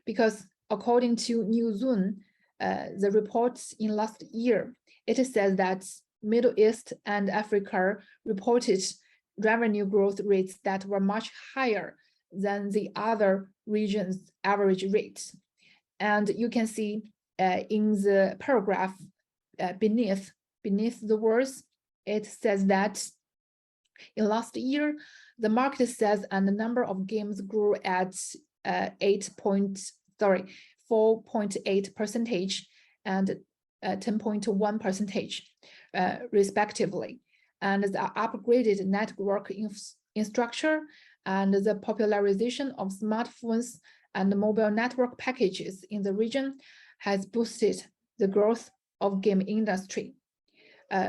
because according to NewZoom, the reports in last year, it says that Middle East and Africa reported revenue growth rates that were much higher than the other regions' average rates. And you can see in the paragraph beneath the words, it says that in last year, the market says and the number of games grew at 4.8% and 10.1% respectively. and the upgraded network infrastructure and the popularization of smartphones and mobile network packages in the region has boosted the growth of game industry,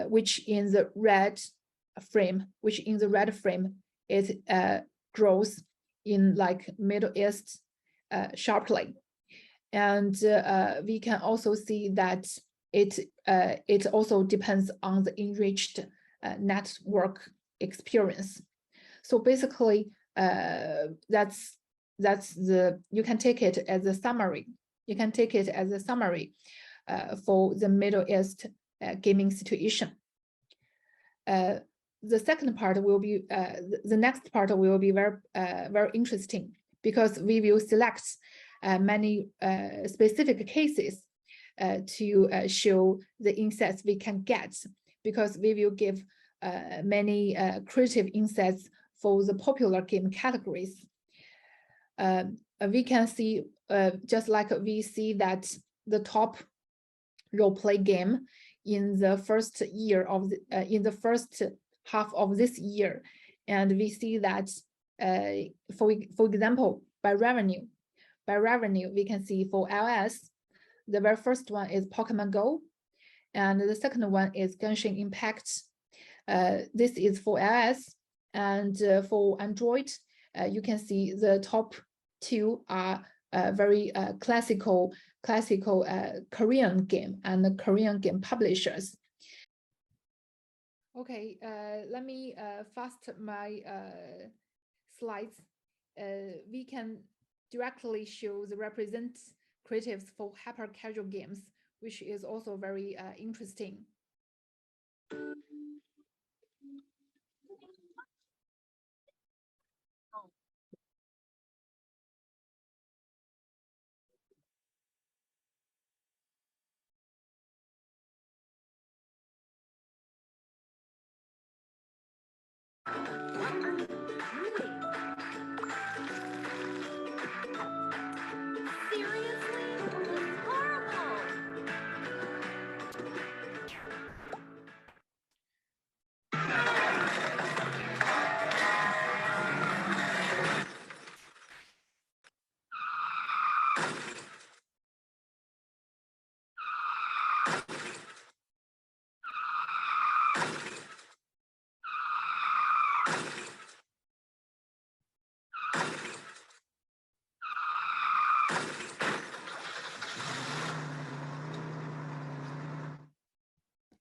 which in the red frame, it grows in like Middle East sharply. And we can also see that it also depends on the enriched network experience. So basically, that's you can take it as a summary. You can take it as a summary for the Middle East gaming situation. The second part will be the next part will be very interesting, because we will select many specific cases to show the insights we can get, because we will give many creative insights for the popular game categories. We can see, just like we see that the top role-play game in the first year of in the first half of this year, and we see that for example, by revenue, we can see for iOS, the very first one is Pokemon Go, and the second one is Genshin Impact. This is for iOS, and for Android, you can see the top two are very classical Korean game and the Korean game publishers. Okay, let me fast my slides. We can directly show the represent creatives for hyper casual games, which is also very interesting.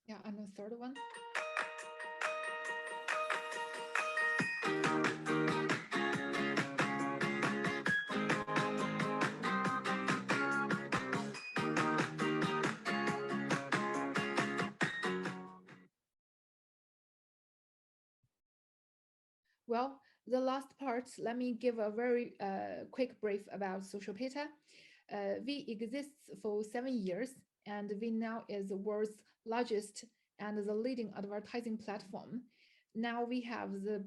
Yeah, and the third one. Well, the last part, let me give a very quick brief about SocialPeta. We exist for 7 years, and we now is the world's largest and the leading advertising platform. Now we have the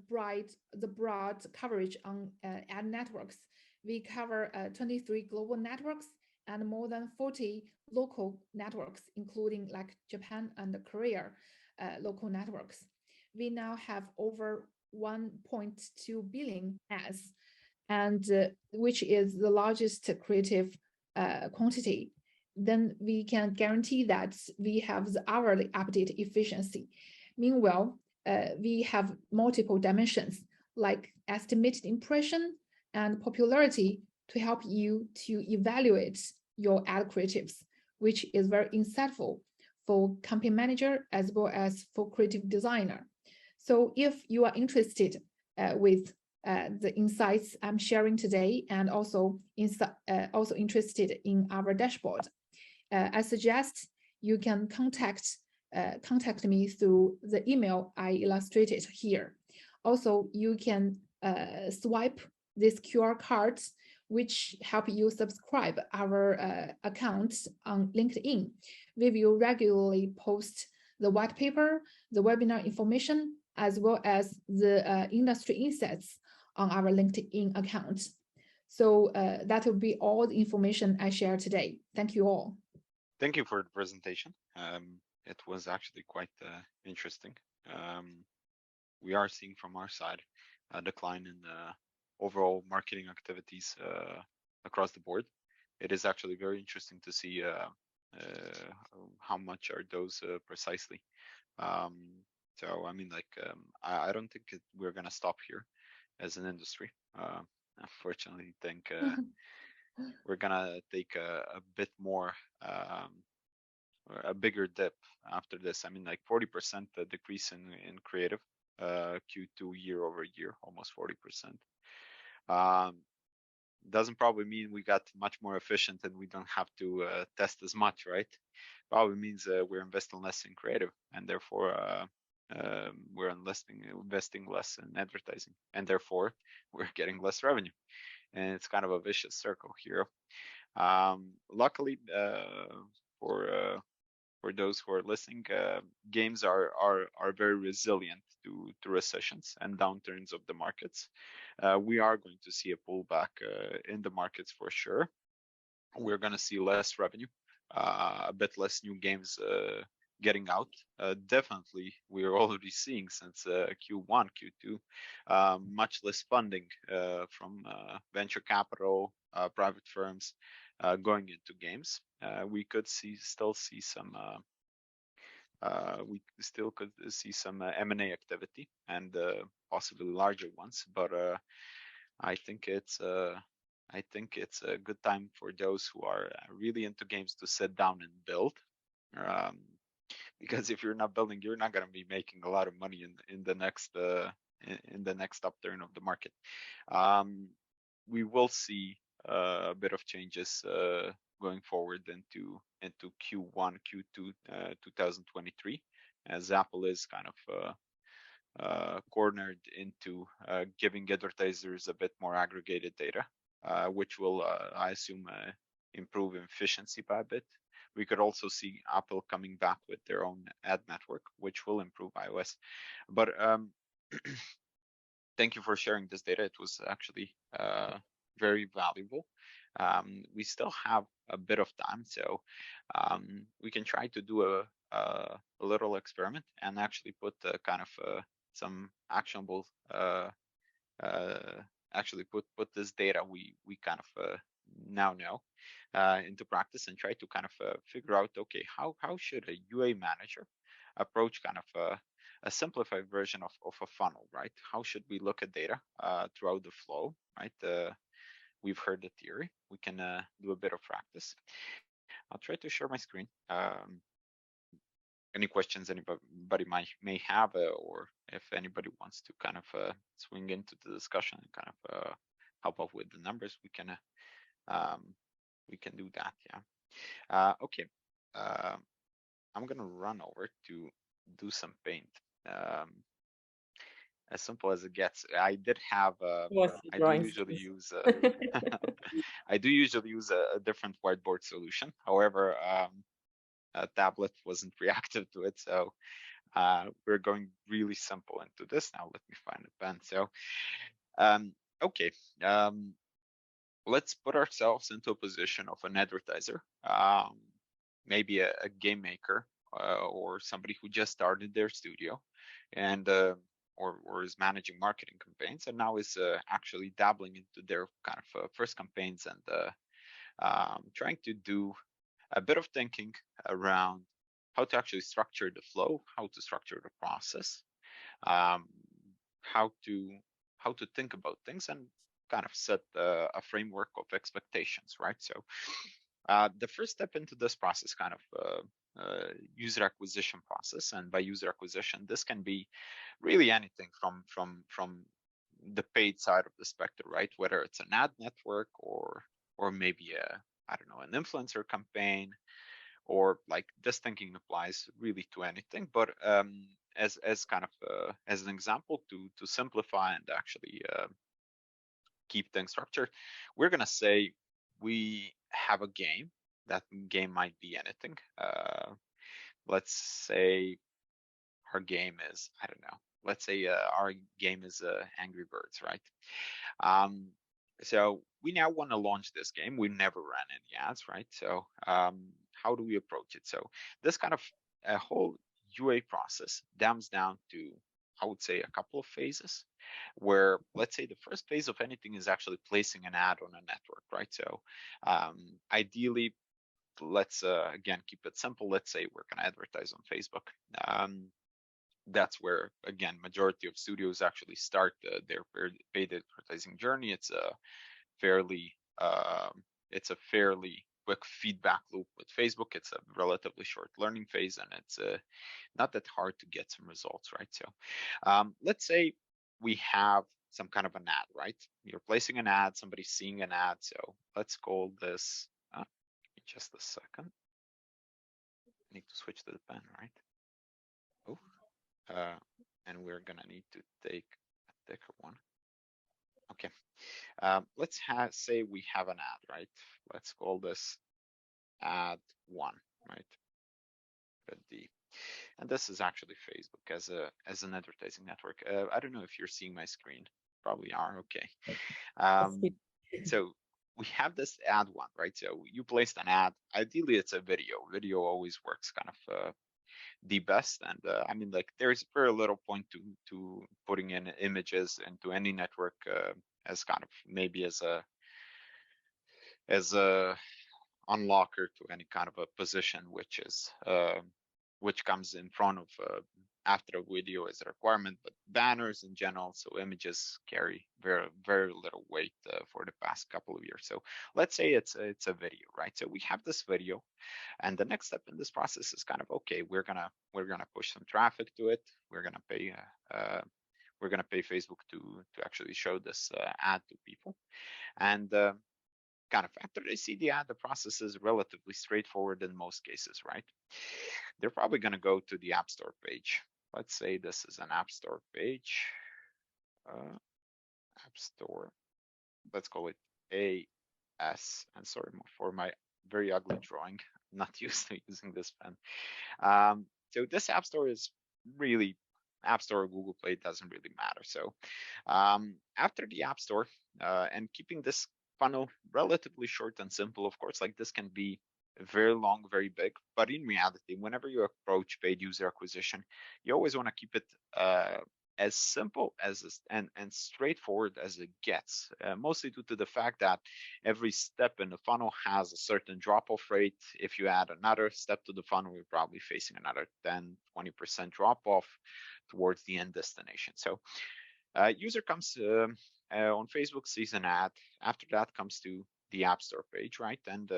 broad coverage on ad networks. We cover 23 global networks and more than 40 local networks, including like Japan and Korea local networks. We now have over 1.2 billion ads, and which is the largest creative quantity. Then we can guarantee that we have the hourly update efficiency. Meanwhile, we have multiple dimensions like estimated impression and popularity to help you to evaluate your ad creatives, which is very insightful for campaign manager as well as for creative designer. So if you are interested with the insights I'm sharing today, and also interested in our dashboard, I suggest you can contact me through the email I illustrated here. Also, you can swipe this QR card, which help you subscribe our accounts on LinkedIn. We will regularly post the white paper, the webinar information, as well as the industry insights on our LinkedIn account. So that will be all the information I share today. Thank you all. Thank you for the presentation. it was actually quite interesting. We are seeing from our side a decline in overall marketing activities across the board. It is actually very interesting to see how much are those precisely. So I mean, like, I don't think we're gonna stop here as an industry. Unfortunately, I think we're gonna take a bit more, a bigger dip after this. I mean, like 40% decrease in creative Q2 year over year, almost 40%. Doesn't probably mean we got much more efficient and we don't have to test as much, right? Probably means we're investing less in creative, and therefore we're investing less in advertising, and therefore we're getting less revenue. And it's kind of a vicious circle here. Luckily, for those who are listening, games are very resilient to recessions and downturns of the markets. We are going to see a pullback in the markets for sure. We're going to see less revenue, a bit less new games getting out. Definitely, we're already seeing since Q1, Q2, much less funding from venture capital, private firms going into games. We could still see some M&A activity, and possibly larger ones, but I think it's a good time for those who are really into games to sit down and build. Because if you're not building, you're not going to be making a lot of money in the next upturn of the market. We will see a bit of changes going forward into Q1, Q2 2023, as Apple is kind of cornered into giving advertisers a bit more aggregated data, which will, I assume, improve efficiency by a bit. We could also see Apple coming back with their own ad network, which will improve iOS. But thank you for sharing this data. It was actually very valuable. We still have a bit of time, so we can try to do a little experiment and actually put kind of some actionable, actually put this data we kind of now know into practice and try to kind of figure out, okay, how should a UA manager approach kind of a simplified version of a funnel, right? How should we look at data throughout the flow, right? We've heard the theory. We can do a bit of practice. I'll try to share my screen. Any questions anybody may have, or if anybody wants to kind of swing into the discussion and kind of help out with the numbers, we can do that. Yeah. Okay. I'm gonna run over to do some paint. As simple as it gets. I did have. I do usually use. I do usually use a different whiteboard solution. However, a tablet wasn't reactive to it, so we're going really simple into this. Now let me find a pen. So, okay. Let's put ourselves into a position of an advertiser, maybe a game maker, or somebody who just started their studio, and or is managing marketing campaigns, and now is actually dabbling into their kind of first campaigns and trying to do a bit of thinking around how to actually structure the flow, how to structure the process, how to think about things, and kind of set a framework of expectations, right? So the first step into this process, kind of user acquisition process, and by user acquisition, this can be really anything from the paid side of the spectrum, right? Whether it's an ad network or maybe I don't know, an influencer campaign, or like this thinking applies really to anything. But as kind of as an example to simplify and actually keep things structured, we're gonna say we have a game. That game might be anything. Let's say our game is, I don't know. Let's say our game is Angry Birds, right? So we now want to launch this game. We never ran any ads, right? So how do we approach it? So this kind of a whole UA process dumbs down to, I would say, a couple of phases, where let's say the first phase of anything is actually placing an ad on a network, right? So ideally, let's again keep it simple. Let's say we're going to advertise on Facebook. That's where, again, majority of studios actually start their paid advertising journey. It's a fairly quick feedback loop with Facebook. It's a relatively short learning phase, and it's not that hard to get some results, right? So let's say we have some kind of an ad, right? You're placing an ad, somebody's seeing an ad. So let's call this, just a second. I need to switch to the pen, right? Oh, and we're gonna need to take a thicker one. Okay, let's say we have an ad, right? Let's call this ad 1, right? D. And this is actually Facebook as an advertising network. I don't know if you're seeing my screen. Probably are. Okay. So we have this ad 1, right? So you placed an ad. Ideally, it's a video. Video always works kind of the best, and I mean, like, there's very little point to putting in images into any network as kind of maybe as a unlocker to any kind of a position which comes in front of after a video as a requirement, but banners in general, so images carry very little weight for the past couple of years. So let's say it's a video, right? So we have this video, and the next step in this process is kind of, okay, we're gonna push some traffic to it. We're gonna pay Facebook to actually show this ad to people, and kind of after they see the ad, the process is relatively straightforward in most cases, right? They're probably going to go to the App Store page. Let's say this is an App Store page. App Store. Let's call it AS. And sorry for my very ugly drawing. Not used to using this pen. So this App Store is really App Store or Google Play, doesn't really matter. So after the App Store, and keeping this funnel relatively short and simple, of course, like this can be very long, very big, but in reality, whenever you approach paid user acquisition, you always want to keep it as simple as and straightforward as it gets, mostly due to the fact that every step in the funnel has a certain drop-off rate. If you add another step to the funnel, you're probably facing another 10-20% drop-off towards the end destination. So user comes on Facebook, sees an ad. After that comes to the App Store page, right? And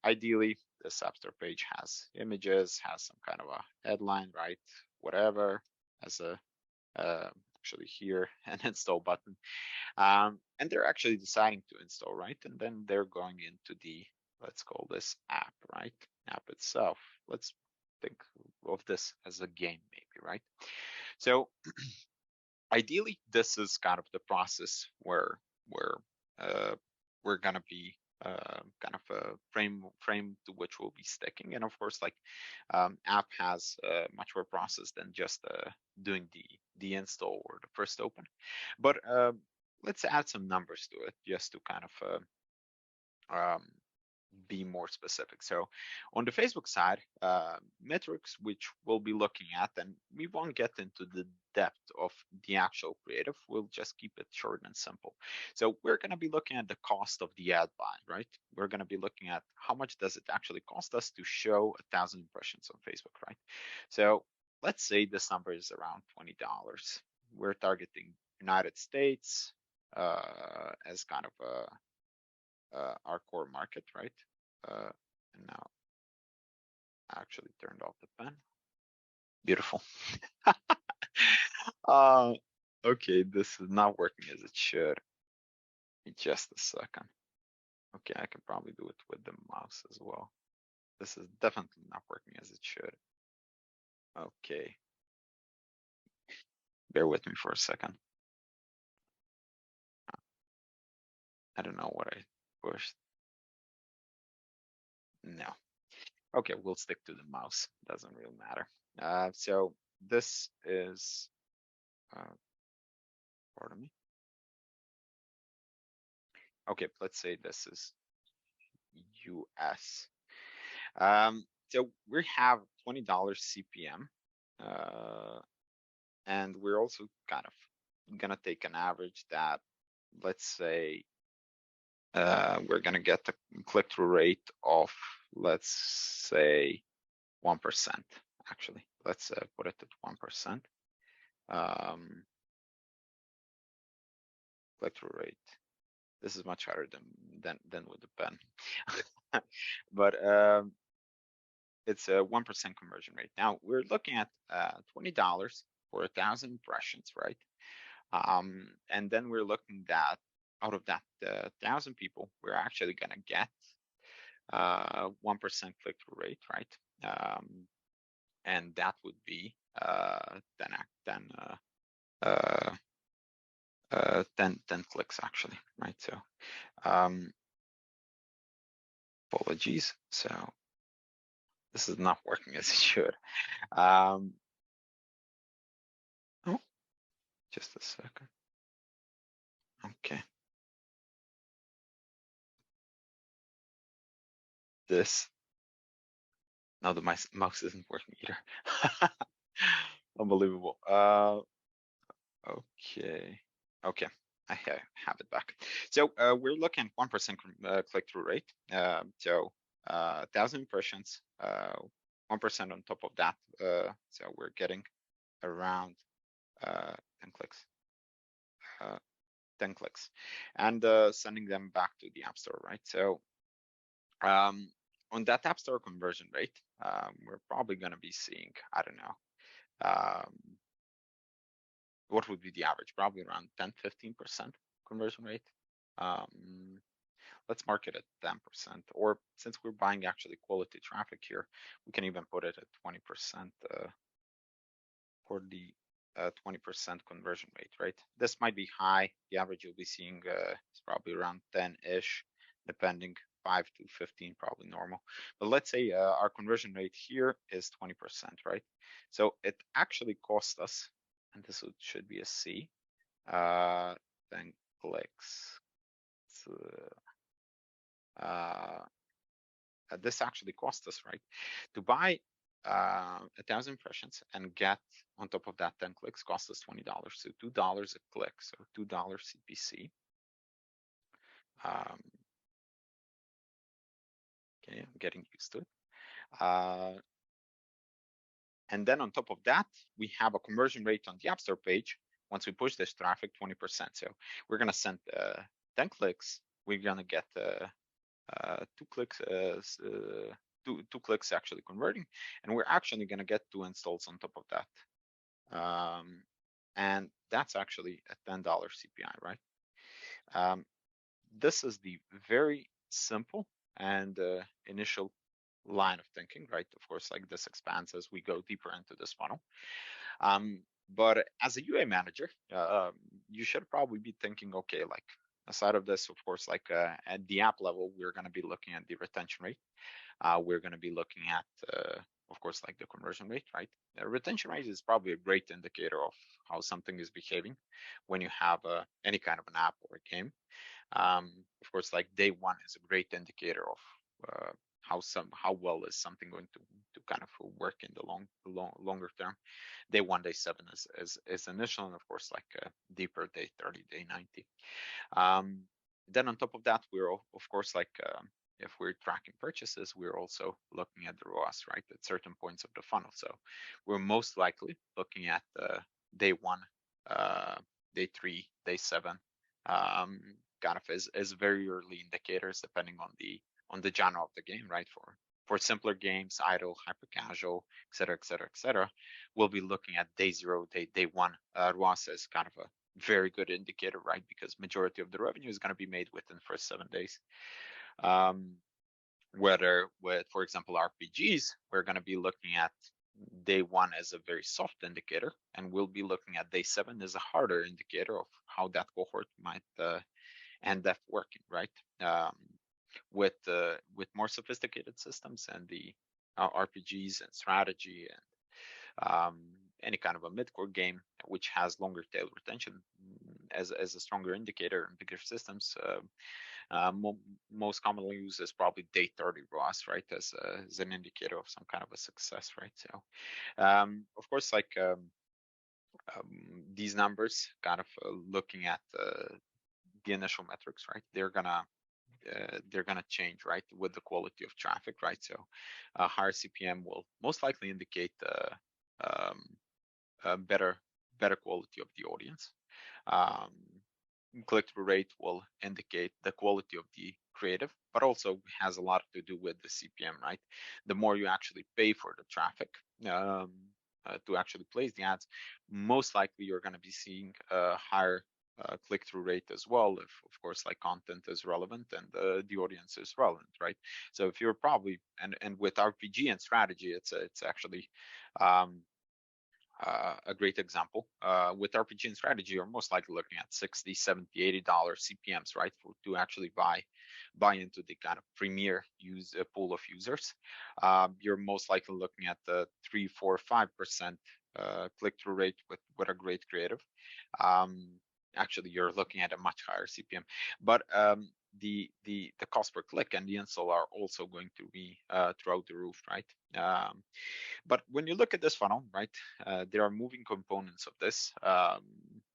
ideally, this App Store page has images, has some kind of a headline, right? Whatever, has a actually here an install button, and they're actually deciding to install, right? And then they're going into the, let's call this app, right? App itself. Let's think of this as a game, maybe, right? So ideally, this is kind of the process where we're gonna be kind of a frame to which we'll be sticking. And of course, like app has much more process than just doing the install or the first open. But let's add some numbers to it just to kind of be more specific. So on the Facebook side, metrics which we'll be looking at, and we won't get into the depth of the actual creative, we'll just keep it short and simple. So we're going to be looking at the cost of the ad buy, right? We're going to be looking at how much does it actually cost us to show 1,000 impressions on Facebook, right? So let's say this number is around $20. We're targeting United States as kind of our core market, right? And now I actually turned off the pen. Beautiful. Okay, this is not working as it should. Just a second. Okay, I can probably do it with the mouse as well. This is definitely not working as it should. Okay. Bear with me for a second. I don't know what I pushed. No. Okay, we'll stick to the mouse. Doesn't really matter. So this is, pardon me. Okay, let's say this is US. So we have $20 CPM, and we're also kind of gonna take an average that, let's say, we're gonna get a click-through rate of, let's say, 1%. Actually, let's put it at 1%. Click-through rate. This is much harder than with the pen, but it's a 1% conversion rate. Now we're looking at $20 for 1,000 impressions, right? And then we're looking that out of that 1,000 people, we're actually gonna get 1% click-through rate, right? And that would be 10 clicks actually, right? So apologies. So this is not working as it should. Oh, just a second. Okay. No, the mouse isn't working either. Unbelievable. Okay. Okay. I have it back. So we're looking at 1% click-through rate. So 1,000 impressions, 1% on top of that. So we're getting around 10 clicks. 10 clicks, and sending them back to the App Store, right? So on that App Store conversion rate, we're probably going to be seeing, I don't know, what would be the average? Probably around 10-15% conversion rate. Let's mark it at 10%, or since we're buying actually quality traffic here, we can even put it at 20% for the 20% conversion rate, right? This might be high. The average you'll be seeing is probably around 10-ish, depending. 5 to 15, probably normal. But let's say our conversion rate here is 20%, right? So it actually cost us, and this should be a C, 10 clicks. This actually cost us, right? To buy 1,000 impressions and get on top of that 10 clicks cost us $20. So $2 a click, so $2 CPC. Okay, I'm getting used to it. And then on top of that, we have a conversion rate on the App Store page. Once we push this traffic, 20%. So we're gonna send 10 clicks. We're gonna get 2 clicks, two clicks actually converting, and we're actually gonna get 2 installs on top of that. And that's actually a $10 CPI, right? This is the very simple and initial line of thinking, right? Of course, like this expands as we go deeper into this funnel. But as a UA manager, you should probably be thinking, okay, like aside of this, of course, like at the app level, we're going to be looking at the retention rate. We're going to be looking at, of course, like the conversion rate, right? Retention rate is probably a great indicator of how something is behaving when you have any kind of an app or a game. Of course, like day one is a great indicator of how well is something going to kind of work in the longer term. Day 1, day 7 is initial, and of course like deeper, day 30, day 90. Then on top of that, we're of course like if we're tracking purchases, we're also looking at the ROAS, right, at certain points of the funnel. So we're most likely looking at day 1, day 3, day 7, kind of as very early indicators, depending on the genre of the game, right? For simpler games, idle, hyper casual, et cetera, et cetera, et cetera, we'll be looking at day 0, day 1 ROAS as kind of a very good indicator, right? Because majority of the revenue is going to be made within the first 7 days. Whether with, for example, RPGs, we're going to be looking at day 1 as a very soft indicator, and we'll be looking at day 7 as a harder indicator of how that cohort might end up working, right? With more sophisticated systems and the RPGs and strategy and any kind of a mid-core game which has longer tail retention, as a stronger indicator in bigger systems. Most commonly used is probably day 30 ROAS, right, as an indicator of some kind of a success, right? So, of course, like these numbers, kind of looking at the initial metrics, right? They're gonna change, right, with the quality of traffic, right? So, higher CPM will most likely indicate better quality of the audience. Click-through rate will indicate the quality of the creative, but also has a lot to do with the CPM, right? The more you actually pay for the traffic to actually place the ads, most likely you're going to be seeing a higher click-through rate as well, if of course like content is relevant and the audience is relevant, right? So if you're probably and with RPG and strategy, it's actually a great example. With RPG and strategy, you're most likely looking at $60, $70, $80 CPMs, right, to actually buy into the kind of premier pool of users. You're most likely looking at the 3, 4, 5% click-through rate with a great creative. Actually, you're looking at a much higher CPM, but the cost per click and the install are also going to be throughout the roof, right? But when you look at this funnel, right, there are moving components of this.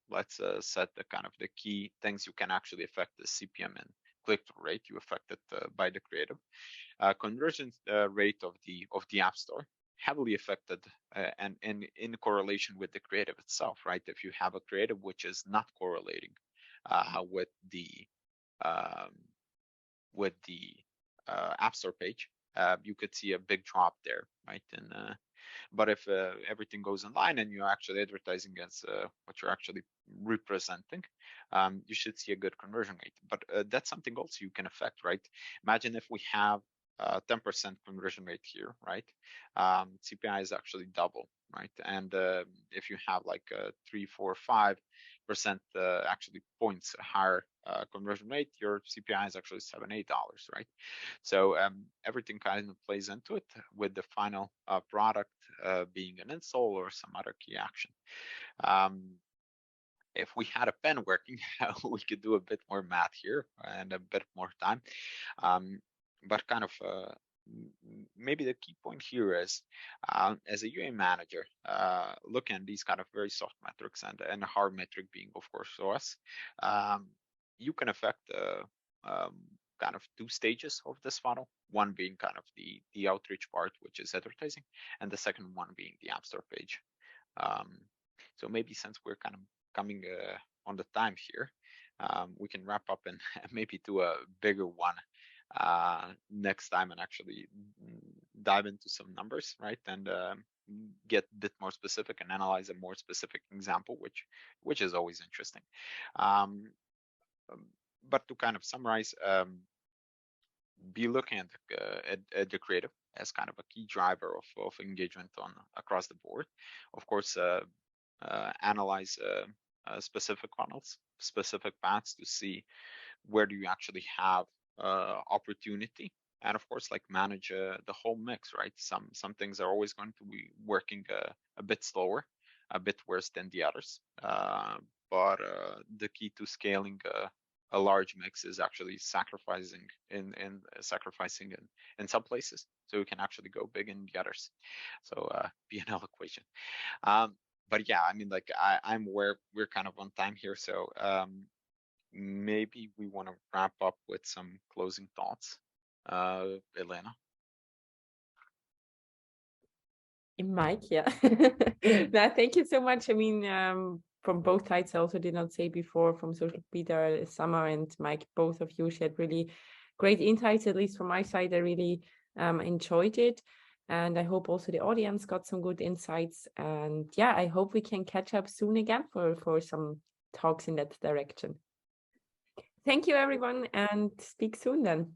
Let's set the kind of the key things you can actually affect the CPM and click-through rate. You affect it by the creative. Conversion rate of the App Store, heavily affected and in correlation with the creative itself, right? If you have a creative which is not correlating with the App Store page, you could see a big drop there, right? And but if everything goes in line and you're actually advertising as what you're actually representing, you should see a good conversion rate. But that's something also you can affect, right? Imagine if we have 10% conversion rate here, right? CPI is actually double, right? And if you have like 3, 4, 5% actually points higher conversion rate, your CPI is actually $7, $8, right? So everything kind of plays into it, with the final product being an install or some other key action. If we had a pen working, we could do a bit more math here and a bit more time. But kind of maybe the key point here is, as a UA manager, looking at these kind of very soft metrics and a hard metric being, of course, ROAS, you can affect kind of 2 stages of this funnel. One being kind of the outreach part, which is advertising, and the second one being the App Store page. So maybe since we're kind of coming on the time here, we can wrap up and maybe do a bigger one next time and actually dive into some numbers, right? And get a bit more specific and analyze a more specific example, which is always interesting. But to kind of summarize, be looking at the creative as kind of a key driver of engagement across the board. Of course, analyze specific funnels, specific paths to see where do you actually have opportunity, and of course, like manage the whole mix, right? Some things are always going to be working a bit slower, a bit worse than the others, but the key to scaling a large mix is actually sacrificing in some places, so you can actually go big in the others. So P&L equation. But yeah, I mean, like I'm aware we're kind of on time here, so maybe we want to wrap up with some closing thoughts. Elena. Mike, yeah. No, thank you so much. I mean, from both sides, I also did not say before, from Social Peter, Summer and Mike, both of you shared really great insights, at least from my side. I really enjoyed it. And I hope also the audience got some good insights. And yeah, I hope we can catch up soon again for some talks in that direction. Thank you, everyone, and speak soon then.